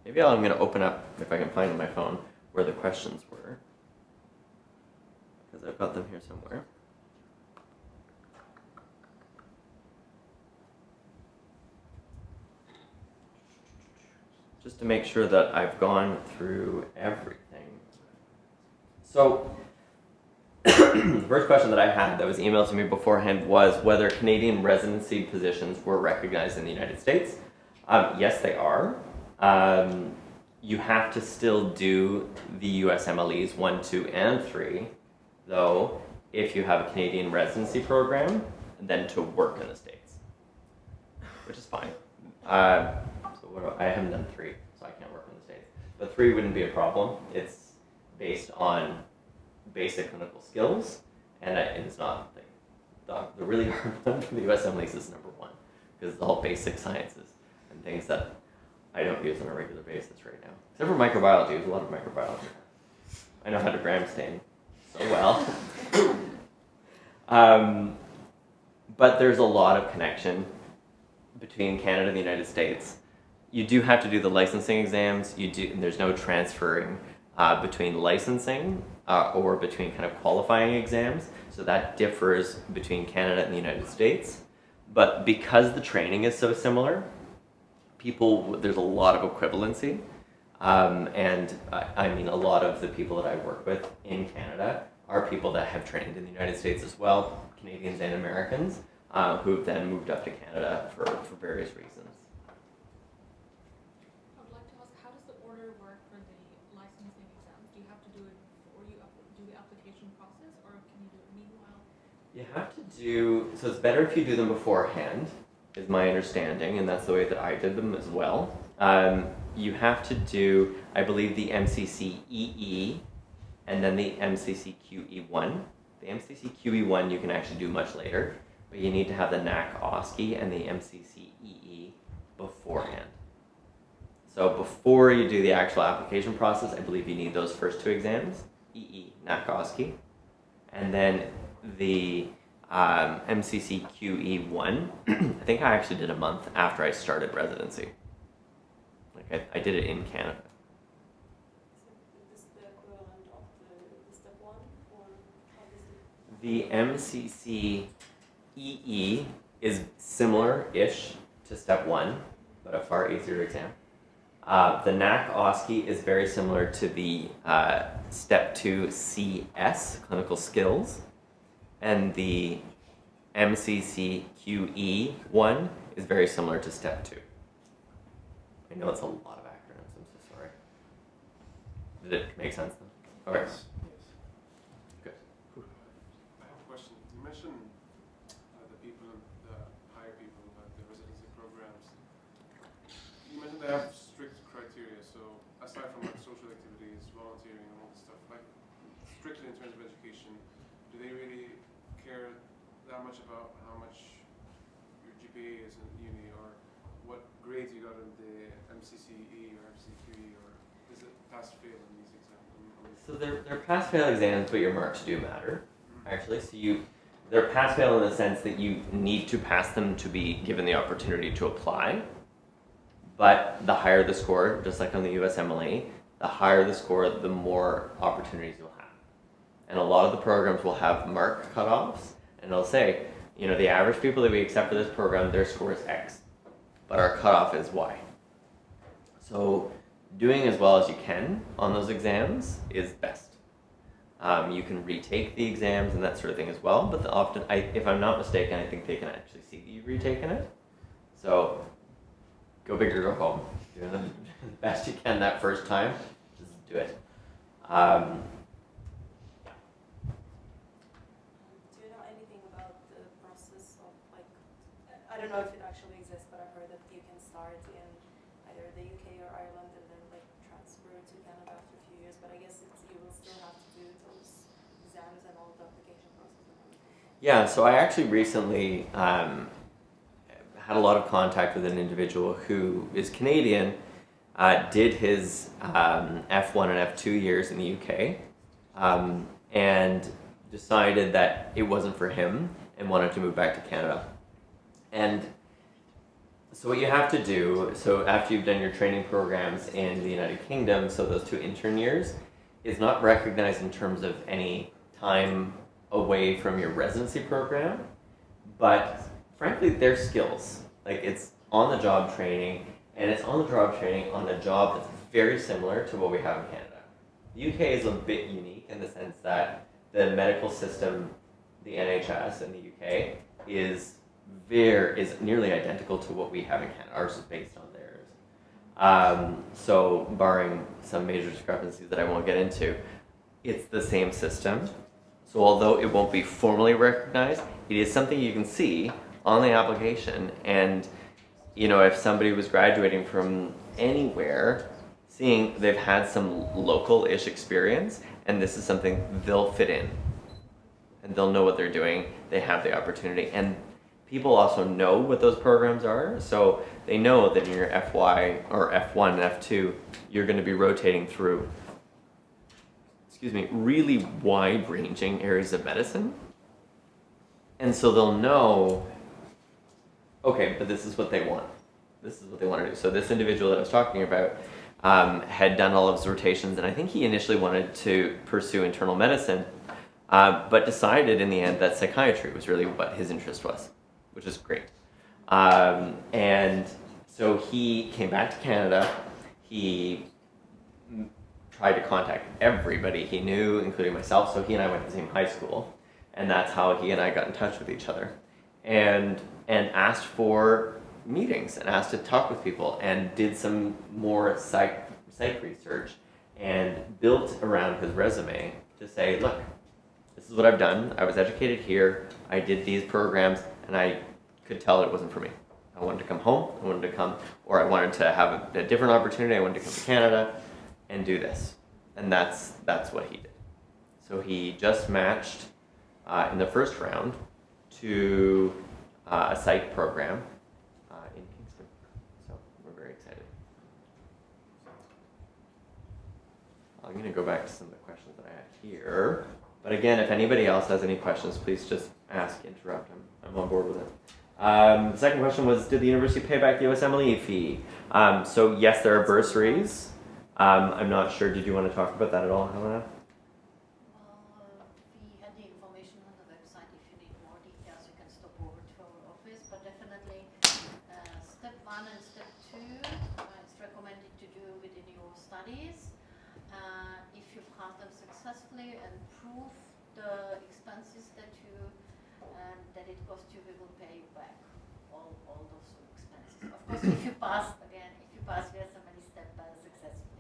Maybe I'm going to open up, if I can find on my phone, where the questions were, because I've got them here somewhere. Just to make sure that I've gone through everything. So, the first question that I had that was emailed to me beforehand was whether Canadian residency positions were recognized in the United States. Yes, they are. You have to still do the USMLEs 1, 2, and 3, though, if you have a Canadian residency program, then to work in the States, which is fine. I haven't done 3, so I can't work in the States. But 3 wouldn't be a problem. It's based on basic clinical skills, and it's not like the really hard one for the USMLEs is number 1, because it's all basic sciences and things that I don't use on a regular basis right now. Except for microbiology, there's a lot of microbiology. I know how to gram stain so well. But there's a lot of connection between Canada and the United States. You do have to do the licensing exams. And there's no transferring between licensing or between kind of qualifying exams. So that differs between Canada and the United States. But because the training is so similar, there's a lot of equivalency. And I mean, a lot of the people that I work with in Canada are people that have trained in the United States as well, Canadians and Americans, who've then moved up to Canada for various reasons. I would like to ask, how does the order work for the licensing exams? Do you have to do it before you do the application process, or can you do it meanwhile? You have to so it's better if you do them beforehand, is my understanding, and that's the way that I did them as well. You have to do, I believe, the MCCEE and then the MCCQE1. The MCCQE1 you can actually do much later, but you need to have the NAC OSCE and the MCCEE beforehand. So before you do the actual application process, I believe you need those first 2 exams, EE, NAC OSCE, and then the MCCQE1. I think I actually did a month after I started residency. Like I did it in Canada. Is this the equivalent of the step one, or how does it? The MCCEE is similar-ish to step one, but a far easier exam. The NAC OSCE is very similar to the step 2 CS, clinical skills, and the MCCQE1 is very similar to step 2. I know it's a lot of acronyms, I'm so sorry. Did it make sense then? Okay. Yes. Good. I have a question. You mentioned the people, the higher people at the residency programs. You mentioned they have strict criteria. So aside from like social activities, volunteering, and all this stuff, like strictly in terms of education, do they really care that much about how much your GPA is in uni, or what grades you got in the MCCE or MCQE, or is it pass fail in these exams? So they're pass-fail exams, but your marks do matter, actually. So they're pass-fail in the sense that you need to pass them to be given the opportunity to apply. But the higher the score, just like on the USMLE, the higher the score, the more opportunities you'll have. And a lot of the programs will have mark cutoffs, and they'll say, you know, the average people that we accept for this program, their score is X, but our cutoff is Y. So doing as well as you can on those exams is best. You can retake the exams and that sort of thing as well, but often, if I'm not mistaken, I think they can actually see that you've retaken it. So go big or go home. Do the best you can that first time. Just do it. Do you know anything about the process of, like, I don't know if it actually exists, but I've heard that you can start in either the UK or Ireland and then like transfer to Canada after a few years, but I guess you will still have to do those exams and all the application process and everything. Yeah, so I actually recently had a lot of contact with an individual who is Canadian, did his F1 and F2 years in the UK, and decided that it wasn't for him and wanted to move back to Canada. And so what you have to do, so after you've done your training programs in the United Kingdom, so those 2 intern years, is not recognized in terms of any time away from your residency program, but frankly, they're skills. Like, it's on-the-job training, and it's on-the-job training on a job that's very similar to what we have in Canada. The UK is a bit unique in the sense that the medical system, the NHS in the UK, is nearly identical to what we have in Canada. Ours is based on theirs. So barring some major discrepancies that I won't get into, it's the same system. So although it won't be formally recognized, it is something you can see on the application. And you know, if somebody was graduating from anywhere, seeing they've had some local-ish experience, and this is something they'll fit in. And they'll know what they're doing, they have the opportunity. And people also know what those programs are, so they know that in your FY or F1 and F2, you're going to be rotating through, really wide-ranging areas of medicine. And so they'll know, okay, but this is what they want. This is what they want to do. So this individual that I was talking about had done all of his rotations, and I think he initially wanted to pursue internal medicine, but decided in the end that psychiatry was really what his interest was, which is great. And so he came back to Canada. He tried to contact everybody he knew, including myself. So he and I went to the same high school, and that's how he and I got in touch with each other, and asked for meetings and asked to talk with people, and did some more psych research and built around his resume to say, look, this is what I've done. I was educated here. I did these programs, and I could tell it wasn't for me. I wanted to come home. I wanted to come, or I wanted to have a different opportunity. I wanted to come to Canada and do this. And that's what he did. So he just matched in the first round to a psych program in Kingston. So we're very excited. I'm going to go back to some of the questions that I have here. But again, if anybody else has any questions, please just ask, interrupt. I'm on board with it. The second question was, did the university pay back the USMLE fee? So yes, there are bursaries. I'm not sure. Did you want to talk about that at all, Helena? We had the information on the website. If you need more details, you can stop over to our office. But definitely, step 1 and step 2, it's recommended to do within your studies. If you pass them successfully and prove the expenses that that it cost you, we will pay you back all those expenses. Of course, if you pass, we have so many steps successfully.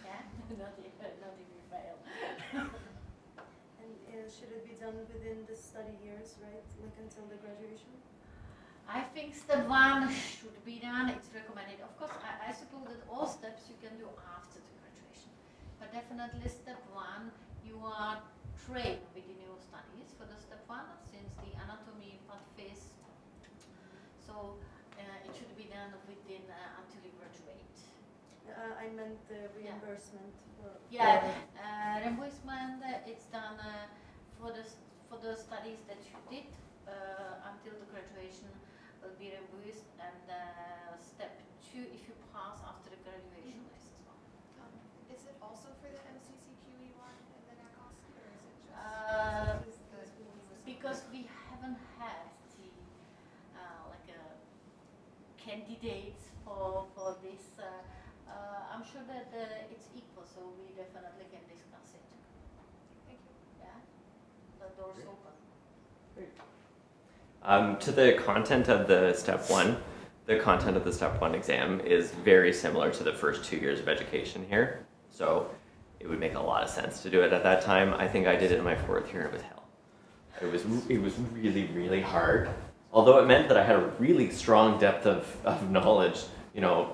Yeah, not if you fail. And should it be done within the study years, right? Like until the graduation? I think step 1 should be done. It's recommended. Of course, I suppose that all steps you can do after the graduation. But definitely step 1, you are trained within your studies for the step 1, since the anatomy part phase. So it should be done within until you graduate. I meant the reimbursement. Reimbursement, it's done for the studies that you did until the graduation will be reimbursed, and step 2 if you pass after the graduation is as well. Is it also for the MCCQE1 and the NACOS, or is it just? Because we haven't had the candidates for this. I'm sure that it's equal, so we definitely can discuss it. Thank you. Yeah, the door's open. To the content of the step 1, the content of the step 1 exam is very similar to the first 2 years of education here. So it would make a lot of sense to do it at that time. I think I did it in my 4th year and it was hell. It was really, really hard. Although it meant that I had a really strong depth of knowledge,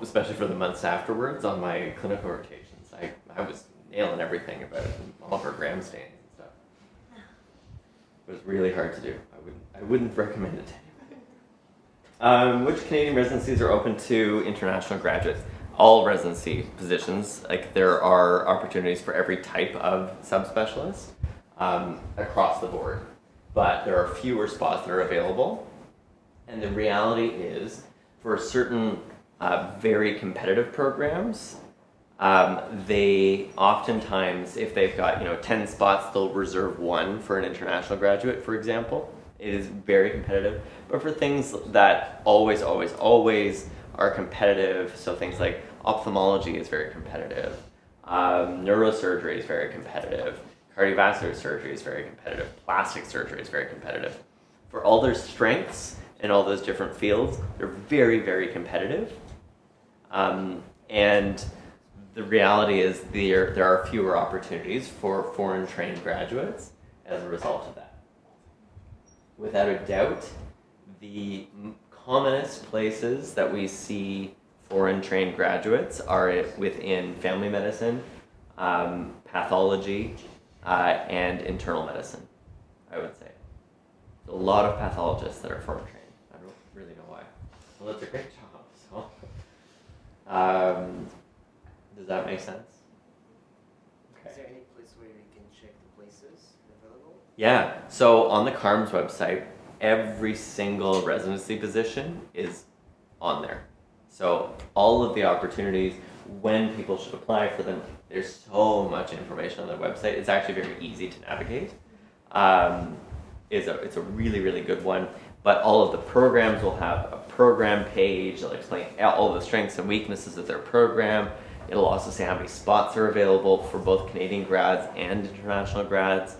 especially for the months afterwards on my clinical rotations. I was nailing everything about Oliver Graham stains and stuff. It was really hard to do. I wouldn't recommend it to anybody. Which Canadian residencies are open to international graduates? All residency positions. There are opportunities for every type of subspecialist across the board. But there are fewer spots that are available. And the reality is, for certain very competitive programs, they oftentimes, if they've got 10 spots, they'll reserve 1 for an international graduate, for example. It is very competitive. But for things that always are competitive, so things like ophthalmology is very competitive, neurosurgery is very competitive, cardiovascular surgery is very competitive, plastic surgery is very competitive. For all their strengths in all those different fields, they're very, very competitive. And the reality is there are fewer opportunities for foreign-trained graduates as a result of that. Without a doubt, the commonest places that we see foreign-trained graduates are within family medicine, pathology, and internal medicine, I would say. There's a lot of pathologists that are foreign-trained. I don't really know why. Well, that's a great job, so. Does that make sense? Is there any place where you can check the places available? Yeah, so on the CARMS website, every single residency position is on there. So all of the opportunities, when people should apply for them, there's so much information on the website. It's actually very easy to navigate. It's a really, really good one. But all of the programs will have a program page. It'll explain all the strengths and weaknesses of their program. It'll also say how many spots are available for both Canadian grads and international grads.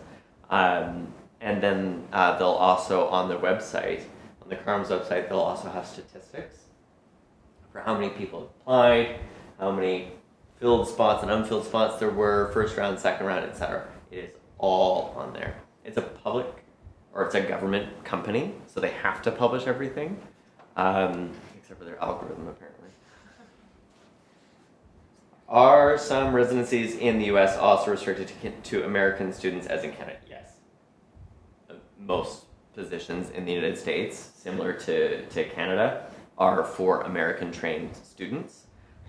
And then they'll also, on their website, on the CARMS website, they'll also have statistics for how many people applied, how many filled spots and unfilled spots there were, first round, second round, etc. It is all on there. It's a public, or it's a government company, so they have to publish everything, except for their algorithm, apparently. Are some residencies in the US also restricted to American students as in Canada? Yes. Most positions in the United States, similar to Canada, are for American-trained students.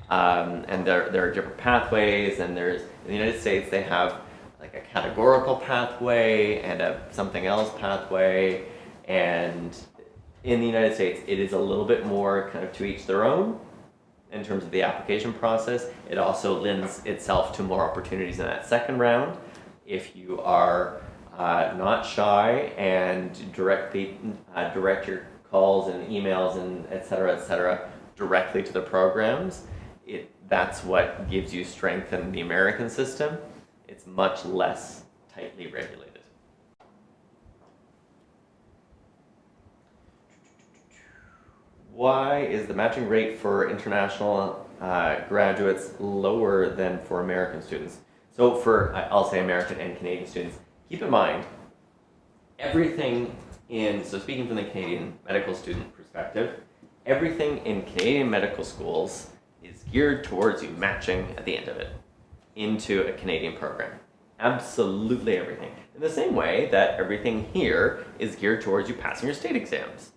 And there are different pathways, and in the United States they have like a categorical pathway and a something else pathway, and in the United States, it is a little bit more kind of to each their own in terms of the application process. It also lends itself to more opportunities in that second round. If you are not shy and direct your calls and emails and et cetera, directly to the programs, that's what gives you strength in the American system. It's much less tightly regulated. Why is the matching rate for international graduates lower than for American students? So I'll say American and Canadian students, keep in mind, so speaking from the Canadian medical student perspective, everything in Canadian medical schools is geared towards you matching at the end of it into a Canadian program. Absolutely everything. In the same way that everything here is geared towards you passing your state exams.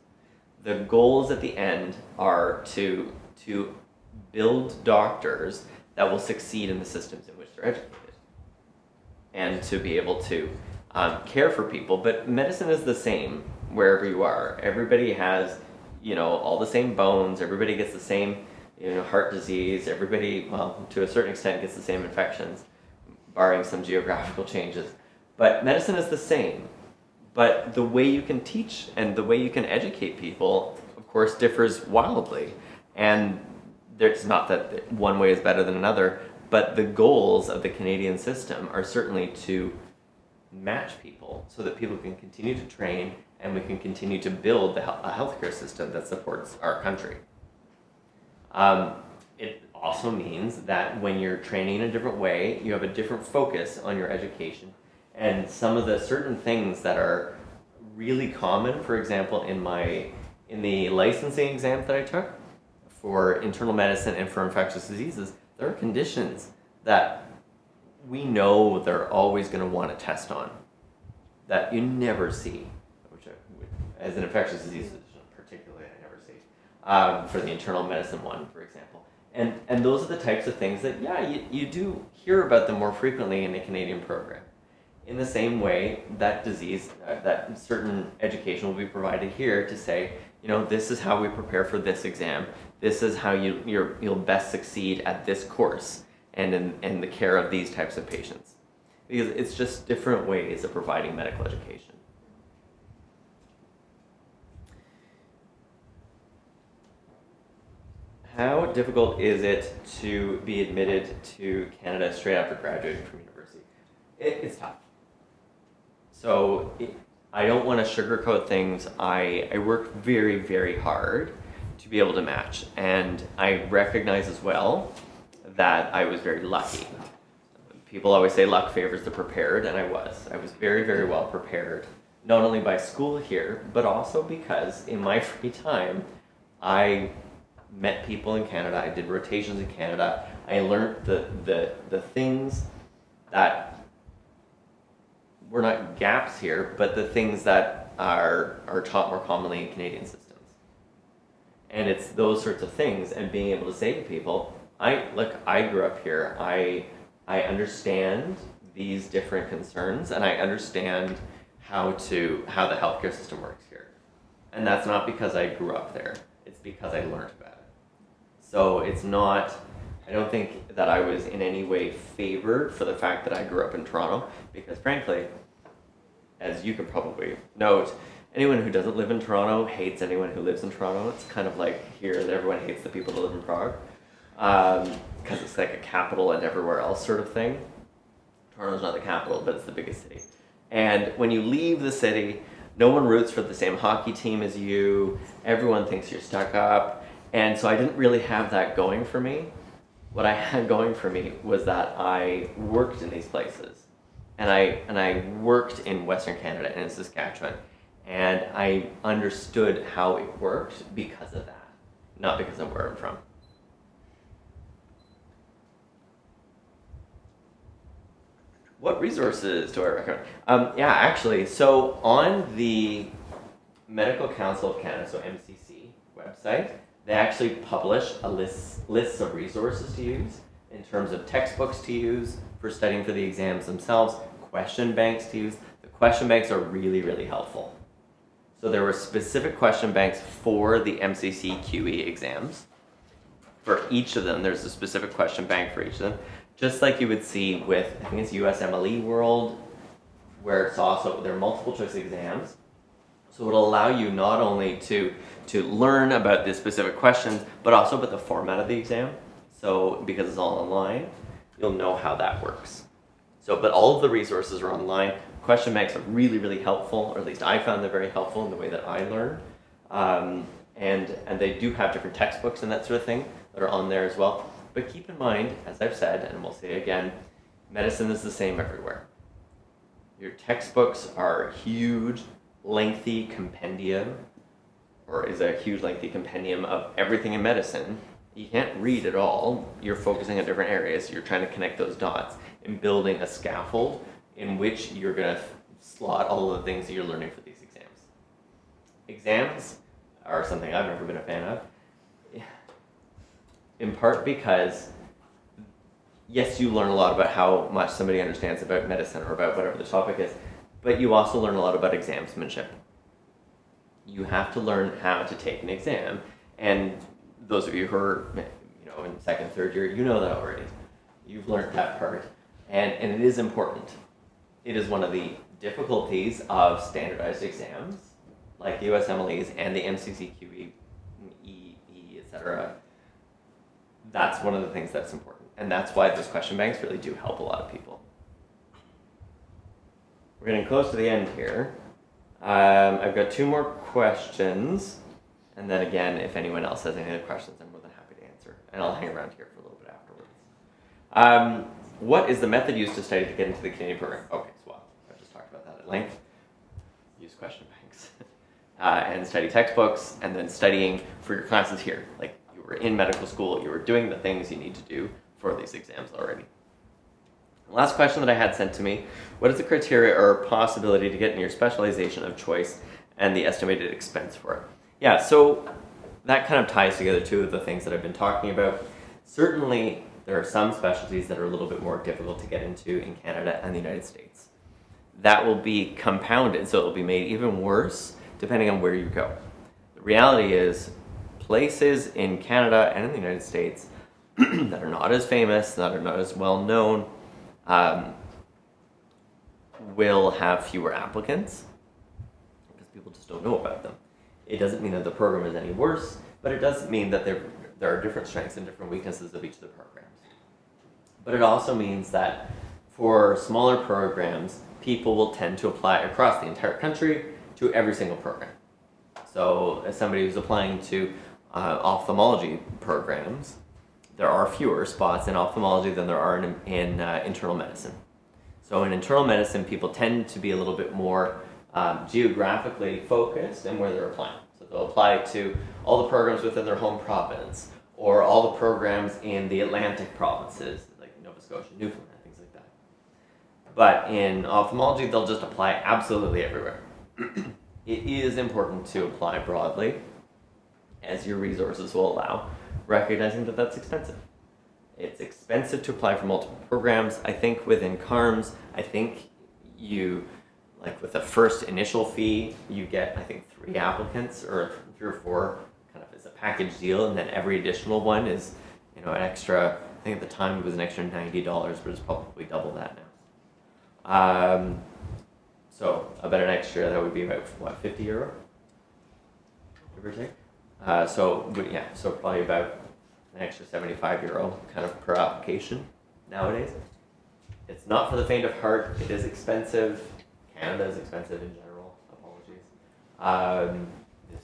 The goals at the end are to build doctors that will succeed in the systems in which they're educated, and to be able to care for people. But medicine is the same wherever you are. Everybody has, all the same bones. Everybody gets the same, heart disease. Everybody, well, to a certain extent, gets the same infections, barring some geographical changes. But medicine is the same. But the way you can teach and the way you can educate people, of course, differs wildly. And there's not that one way is better than another, but the goals of the Canadian system are certainly to match people so that people can continue to train and we can continue to build a healthcare system that supports our country. It also means that when you're training in a different way, you have a different focus on your education. And some of the certain things that are really common, for example, in the licensing exam that I took for internal medicine and for infectious diseases, there are conditions that we know they're always going to want to test on that you never see, which as an infectious disease physician particularly I never see, for the internal medicine one, for example. And those are the types of things that, you do hear about them more frequently in the Canadian program. In the same way, that certain education will be provided here to say, this is how we prepare for this exam. This is how you'll best succeed at this course and in the care of these types of patients. Because it's just different ways of providing medical education. How difficult is it to be admitted to Canada straight after graduating from university? It's tough. So I don't want to sugarcoat things. I worked very, very hard to be able to match. And I recognize as well that I was very lucky. People always say luck favors the prepared, and I was very, very well prepared, not only by school here, but also because in my free time, I met people in Canada, I did rotations in Canada, I learned the things that were not gaps here, but the things that are taught more commonly in Canadian systems. And it's those sorts of things, and being able to say to people, I grew up here, I understand these different concerns, and I understand how the healthcare system works here. And that's not because I grew up there, it's because I learned about it. So it's not, I don't think that I was in any way favored for the fact that I grew up in Toronto, because frankly, as you can probably note, anyone who doesn't live in Toronto hates anyone who lives in Toronto. It's kind of like here that everyone hates the people that live in Prague, because it's like a capital and everywhere else sort of thing. Toronto's not the capital, but it's the biggest city. And when you leave the city, no one roots for the same hockey team as you. Everyone thinks you're stuck up. And so I didn't really have that going for me. What I had going for me was that I worked in these places. And I worked in Western Canada and in Saskatchewan. And I understood how it worked because of that, not because of where I'm from. What resources do I recommend? Actually, so on the Medical Council of Canada, so MCC website, they actually publish a lists of resources to use in terms of textbooks to use for studying for the exams themselves, question banks to use. The question banks are really, really helpful. So there were specific question banks for the MCC QE exams. For each of them, there's a specific question bank for each of them. Just like you would see with, I think it's USMLE World, where it's also, there are multiple choice exams. So it'll allow you not only to learn about the specific questions, but also about the format of the exam. So because it's all online, you'll know how that works. So, but all of the resources are online. Question banks are really, really helpful, or at least I found them very helpful in the way that I learned. And they do have different textbooks and that sort of thing that are on there as well. But keep in mind, as I've said, and we'll say again, medicine is the same everywhere. Your textbooks are huge, lengthy compendium, or is a huge, lengthy compendium of everything in medicine. You can't read it all. You're focusing on different areas. You're trying to connect those dots and building a scaffold in which you're going to slot all of the things that you're learning for these exams. Exams are something I've never been a fan of, in part because, yes, you learn a lot about how much somebody understands about medicine or about whatever the topic is, but you also learn a lot about examsmanship. You have to learn how to take an exam, and those of you who are, in second, third year, you know that already. You've learned that part, and it is important. It is one of the difficulties of standardized exams, like the USMLEs and the MCCQE, etc. That's one of the things that's important, and that's why those question banks really do help a lot of people. We're getting close to the end here. I've got 2 more questions, and then again, if anyone else has any other questions, I'm more than happy to answer, and I'll hang around here for a little bit afterwards. What is the method used to study to get into the Canadian program? Okay, so I've just talked about that at length. Use question banks, and study textbooks, and then studying for your classes here. Like, you were in medical school, you were doing the things you need to do for these exams already. The last question that I had sent to me, what is the criteria or possibility to get in your specialization of choice and the estimated expense for it? Yeah, so that kind of ties together 2 of the things that I've been talking about. Certainly, there are some specialties that are a little bit more difficult to get into in Canada and the United States. That will be compounded, so it will be made even worse depending on where you go. The reality is, places in Canada and in the United States that are not as famous, that are not as well known, will have fewer applicants because people just don't know about them. It doesn't mean that the program is any worse, but it does mean that there are different strengths and different weaknesses of each of the programs. But it also means that for smaller programs, people will tend to apply across the entire country to every single program. So as somebody who's applying to ophthalmology programs, there are fewer spots in ophthalmology than there are in internal medicine. So in internal medicine, people tend to be a little bit more geographically focused in where they're applying. So they'll apply to all the programs within their home province, or all the programs in the Atlantic provinces, like Nova Scotia, Newfoundland, things like that. But in ophthalmology, they'll just apply absolutely everywhere. It is important to apply broadly, as your resources will allow, recognizing that that's expensive. It's expensive to apply for multiple programs. I think within CARMS, with the first initial fee, you get, 3 applicants, or 3 or 4, kind of as a package deal, and then every additional one is, an extra, I think at the time it was an extra $90, but it's probably double that now. So about an extra, that would be about, €50? Give or take? So probably about an extra €75 kind of per application nowadays. It's not for the faint of heart. It is expensive. Canada is expensive in general. Apologies. It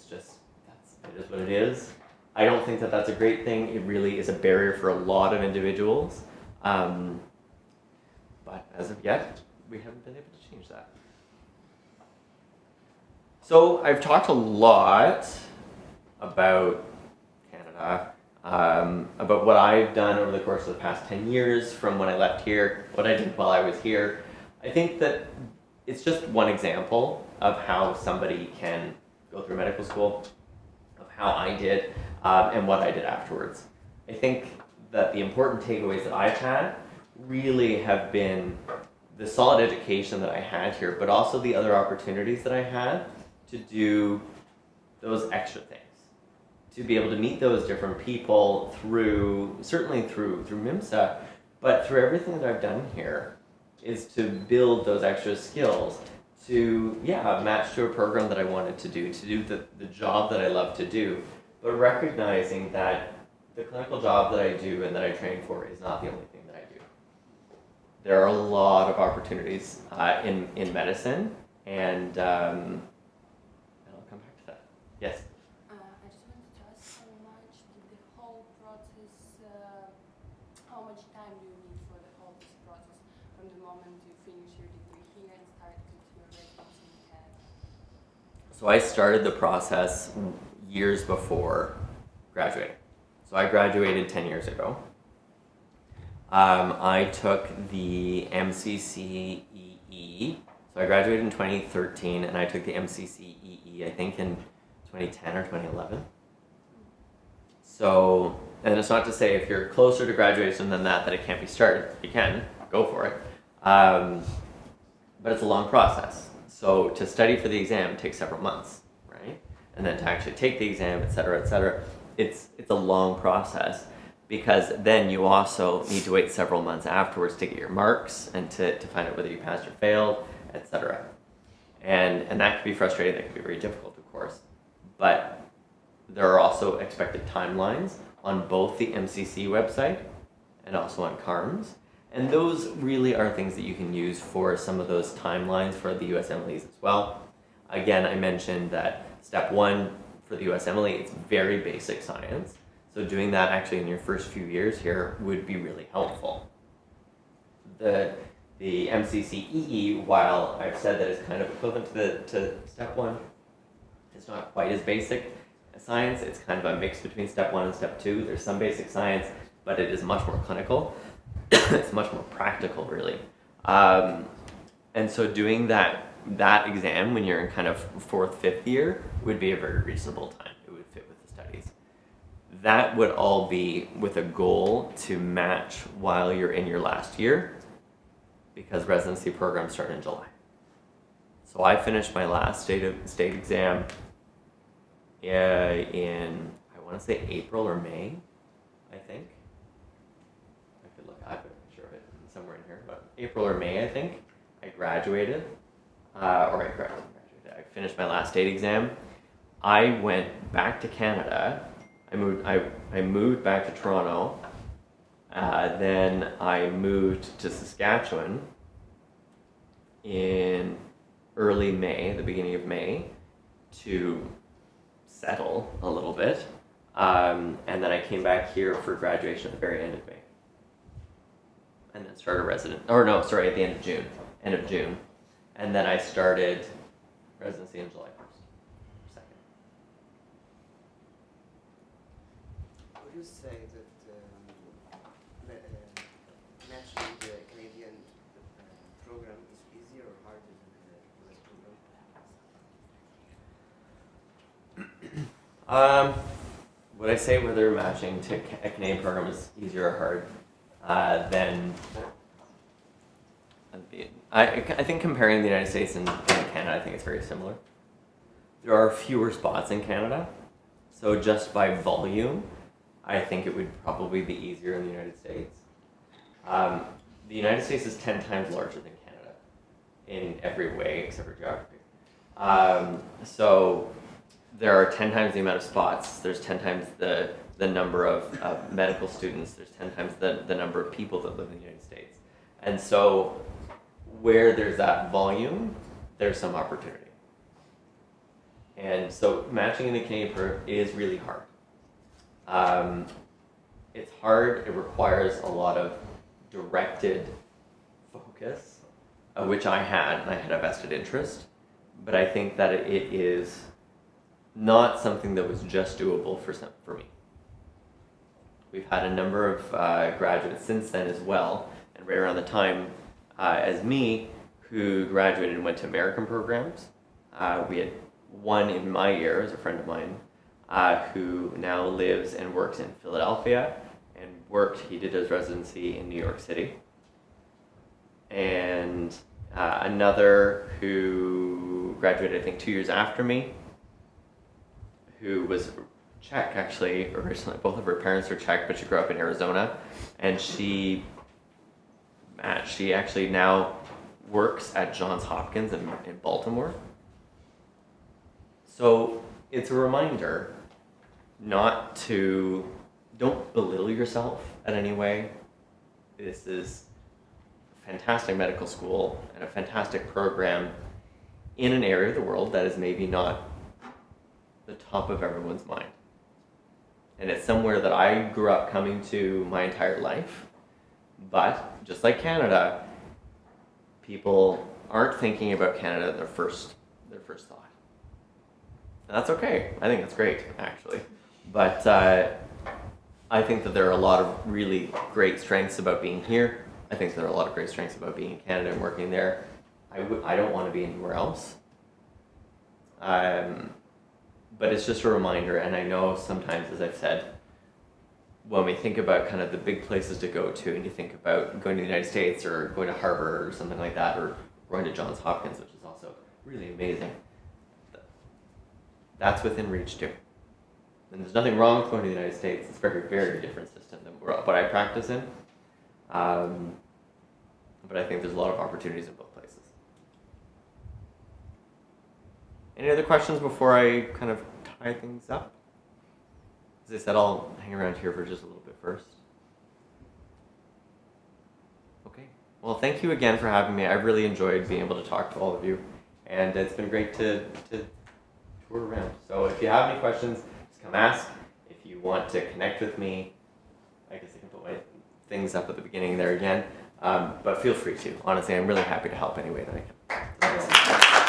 is what it is. I don't think that that's a great thing. It really is a barrier for a lot of individuals. But as of yet, we haven't been able to change that. So I've talked a lot about Canada, about what I've done over the course of the past 10 years from when I left here, what I did while I was here. I think that it's just one example of how somebody can go through medical school, of how I did, and what I did afterwards. I think that the important takeaways that I've had really have been the solid education that I had here, but also the other opportunities that I had to do those extra things, to be able to meet those different people certainly through MIMSA, but through everything that I've done here, is to build those extra skills to match to a program that I wanted to do the job that I love to do, but recognizing that the clinical job that I do and that I train for is not the only thing that I do. There are a lot of opportunities in medicine, and I'll come back to that. Yes? I just wanted to ask how much did the whole process, how much time do you need for the whole this process from the moment you finish your degree here and start with your residency in Canada? So I started the process years before graduating. So I graduated 10 years ago. I took the MCCEE. So I graduated in 2013, and I took the MCCEE, I think, in 2010 or 2011. So, and it's not to say if you're closer to graduation than that it can't be started. You can, go for it. But it's a long process. So to study for the exam takes several months, right? And then to actually take the exam, et cetera, it's a long process, because then you also need to wait several months afterwards to get your marks and to find out whether you passed or failed, etc. And that can be frustrating, that can be very difficult, of course. But there are also expected timelines on both the MCC website and also on CARMS. And those really are things that you can use for some of those timelines for the USMLEs as well. Again, I mentioned that step 1 for the USMLE, it's very basic science. So doing that actually in your first few years here would be really helpful. The MCCEE, while I've said that it's kind of equivalent to step 1, it's not quite as basic as science. It's kind of a mix between step 1 and step 2. There's some basic science, but it is much more clinical. It's much more practical, really. And so doing that exam when you're in kind of 4th, 5th year would be a very reasonable time. It would fit with the studies. That would all be with a goal to match while you're in your last year, because residency programs start in July. So I finished my last state exam in, I want to say April or May, I think. I could look, I have a picture of it somewhere in here, but April or May, I think. I graduated, I finished my last state exam. I went back to Canada. I moved back to Toronto. Then I moved to Saskatchewan in early May, the beginning of May, to settle a little bit. And then I came back here for graduation at the very end of May. And then started at the end of June. And then I started residency on July 1st, 2nd. Would you say that matching the Canadian program is easier or harder than the US program? Would I say whether matching to a Canadian program is easier or hard than... I think comparing the United States and Canada, I think it's very similar. There are fewer spots in Canada, so just by volume, I think it would probably be easier in the United States. The United States is 10 times larger than Canada in every way except for geography. So there are 10 times the amount of spots. There's 10 times the number of medical students. There's 10 times the number of people that live in the United States. And so where there's that volume, there's some opportunity. And so matching in the Canadian program is really hard. It's hard, it requires a lot of directed focus, which I had, and I had a vested interest, but I think that it is not something that was just doable for me. We've had a number of graduates since then as well, and right around the time as me, who graduated and went to American programs. We had one in my year, as a friend of mine, who now lives and works in Philadelphia, and he did his residency in New York City. And Another who graduated, I think, 2 years after me, who was Czech, actually, originally. Both of her parents are Czech, but she grew up in Arizona. And she actually now works at Johns Hopkins in Baltimore. So it's a reminder don't belittle yourself in any way. This is a fantastic medical school and a fantastic program in an area of the world that is maybe not the top of everyone's mind. And it's somewhere that I grew up coming to my entire life. But just like Canada, people aren't thinking about Canada their first thought. And that's okay. I think that's great, actually. But I think that there are a lot of really great strengths about being here. I think there are a lot of great strengths about being in Canada and working there. I don't want to be anywhere else. But it's just a reminder, and I know sometimes, as I've said, when we think about kind of the big places to go to, and you think about going to the United States or going to Harvard or something like that, or going to Johns Hopkins, which is also really amazing, that's within reach too. And there's nothing wrong with going to the United States. It's a very, very different system than what I practice in. But I think there's a lot of opportunities in both places. Any other questions before I kind of tie things up? As I said, I'll hang around here for just a little bit first. Okay. Well, thank you again for having me. I really enjoyed being able to talk to all of you. And it's been great to tour around. So if you have any questions, just come ask. If you want to connect with me, I guess I can put my things up at the beginning there again. But feel free to. Honestly, I'm really happy to help any way that I can.